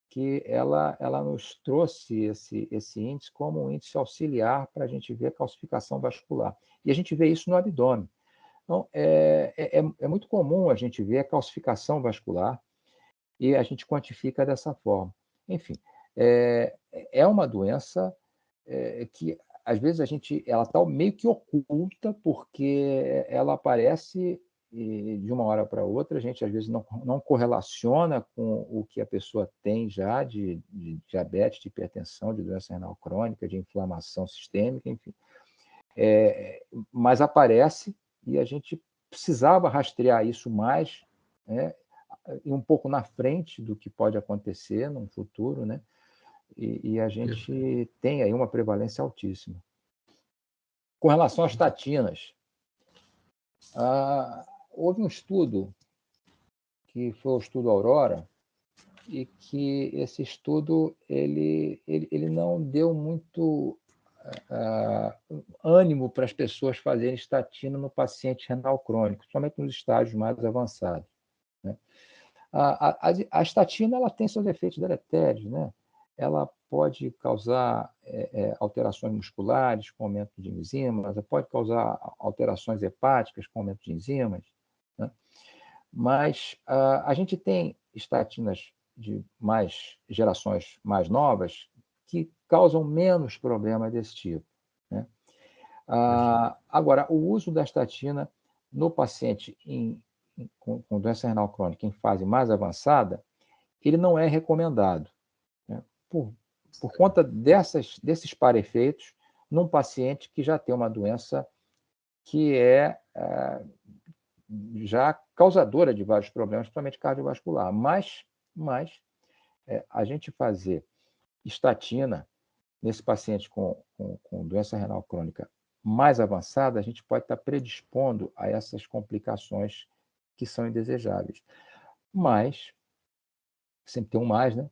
que ela nos trouxe esse índice como um índice auxiliar para a gente ver a calcificação vascular. E a gente vê isso no abdômen. Então, é muito comum a gente ver a calcificação vascular e a gente quantifica dessa forma. Enfim, é uma doença que, às vezes, ela está meio que oculta, porque ela aparece de uma hora para outra, a gente, às vezes, não correlaciona com o que a pessoa tem já de diabetes, de hipertensão, de doença renal crônica, de inflamação sistêmica, enfim. Mas aparece e a gente precisava rastrear isso mais, né, e um pouco na frente do que pode acontecer no futuro, né? E a gente tem aí uma prevalência altíssima. Com relação às estatinas, houve um estudo que foi o estudo Aurora, e que esse estudo ele não deu muito ânimo para as pessoas fazerem estatina no paciente renal crônico, somente nos estágios mais avançados, né? A estatina ela tem seus efeitos deletérios, né? Ela pode causar alterações musculares com aumento de enzimas, ela pode causar alterações hepáticas com aumento de enzimas, né? Mas a gente tem estatinas de gerações mais novas que causam menos problemas desse tipo, né? Agora, o uso da estatina no paciente com doença renal crônica em fase mais avançada, ele não é recomendado, né? Por conta desses para-efeitos num paciente que já tem uma doença que é já causadora de vários problemas, principalmente cardiovascular. Mas a gente fazer estatina nesse paciente com doença renal crônica mais avançada, a gente pode estar predispondo a essas complicações que são indesejáveis. Mas, sempre tem um mais, né?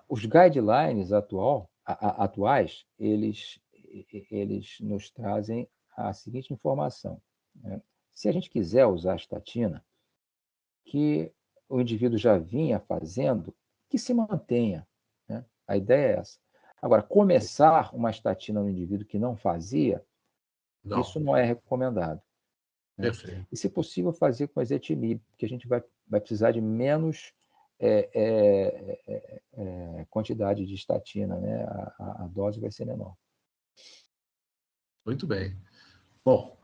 Os guidelines atuais, eles nos trazem a seguinte informação, né? Se a gente quiser usar a estatina, que o indivíduo já vinha fazendo, que se mantenha, né? A ideia é essa. Agora, começar uma estatina no indivíduo que não fazia, isso não é recomendado, né? E, se possível, fazer com ezetimibe, porque a gente vai precisar de menos quantidade de estatina, né? A dose vai ser menor. Muito bem. Bom,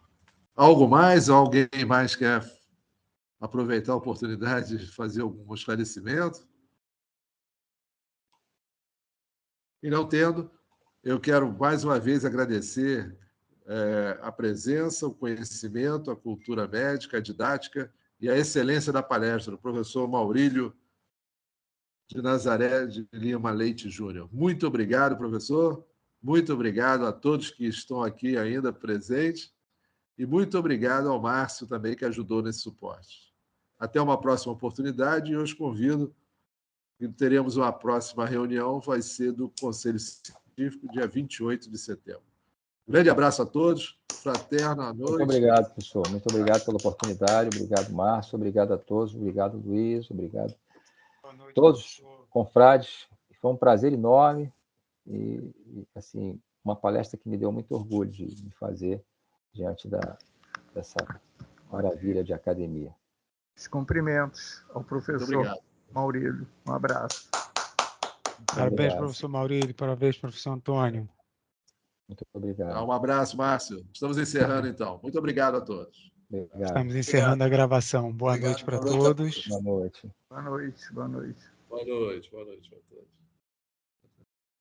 algo mais? Alguém mais quer aproveitar a oportunidade de fazer algum esclarecimento? E não tendo, eu quero mais uma vez agradecer a presença, o conhecimento, a cultura médica, a didática e a excelência da palestra do professor Maurílio de Nazaré de Lima Leite Júnior. Muito obrigado, professor. Muito obrigado a todos que estão aqui ainda presentes. E muito obrigado ao Márcio também, que ajudou nesse suporte. Até uma próxima oportunidade, e eu os convido, e teremos uma próxima reunião, vai ser do Conselho Científico, dia 28 de setembro. Grande abraço a todos, fraterna noite. Muito obrigado, professor. Muito obrigado pela oportunidade. Obrigado, Márcio. Obrigado a todos. Obrigado, Luiz. Obrigado a todos, confrades. Foi um prazer enorme e, assim, uma palestra que me deu muito orgulho de fazer diante dessa maravilha de academia. Os cumprimentos ao professor Maurílio. Um abraço. Parabéns, professor Maurílio. Parabéns, professor Antônio. Muito obrigado. Um abraço, Márcio. Estamos encerrando, então. Muito obrigado a todos. Obrigado. Estamos encerrando a gravação. Boa noite para todos. Boa noite. Boa noite. Boa noite. Boa noite. Boa noite para todos.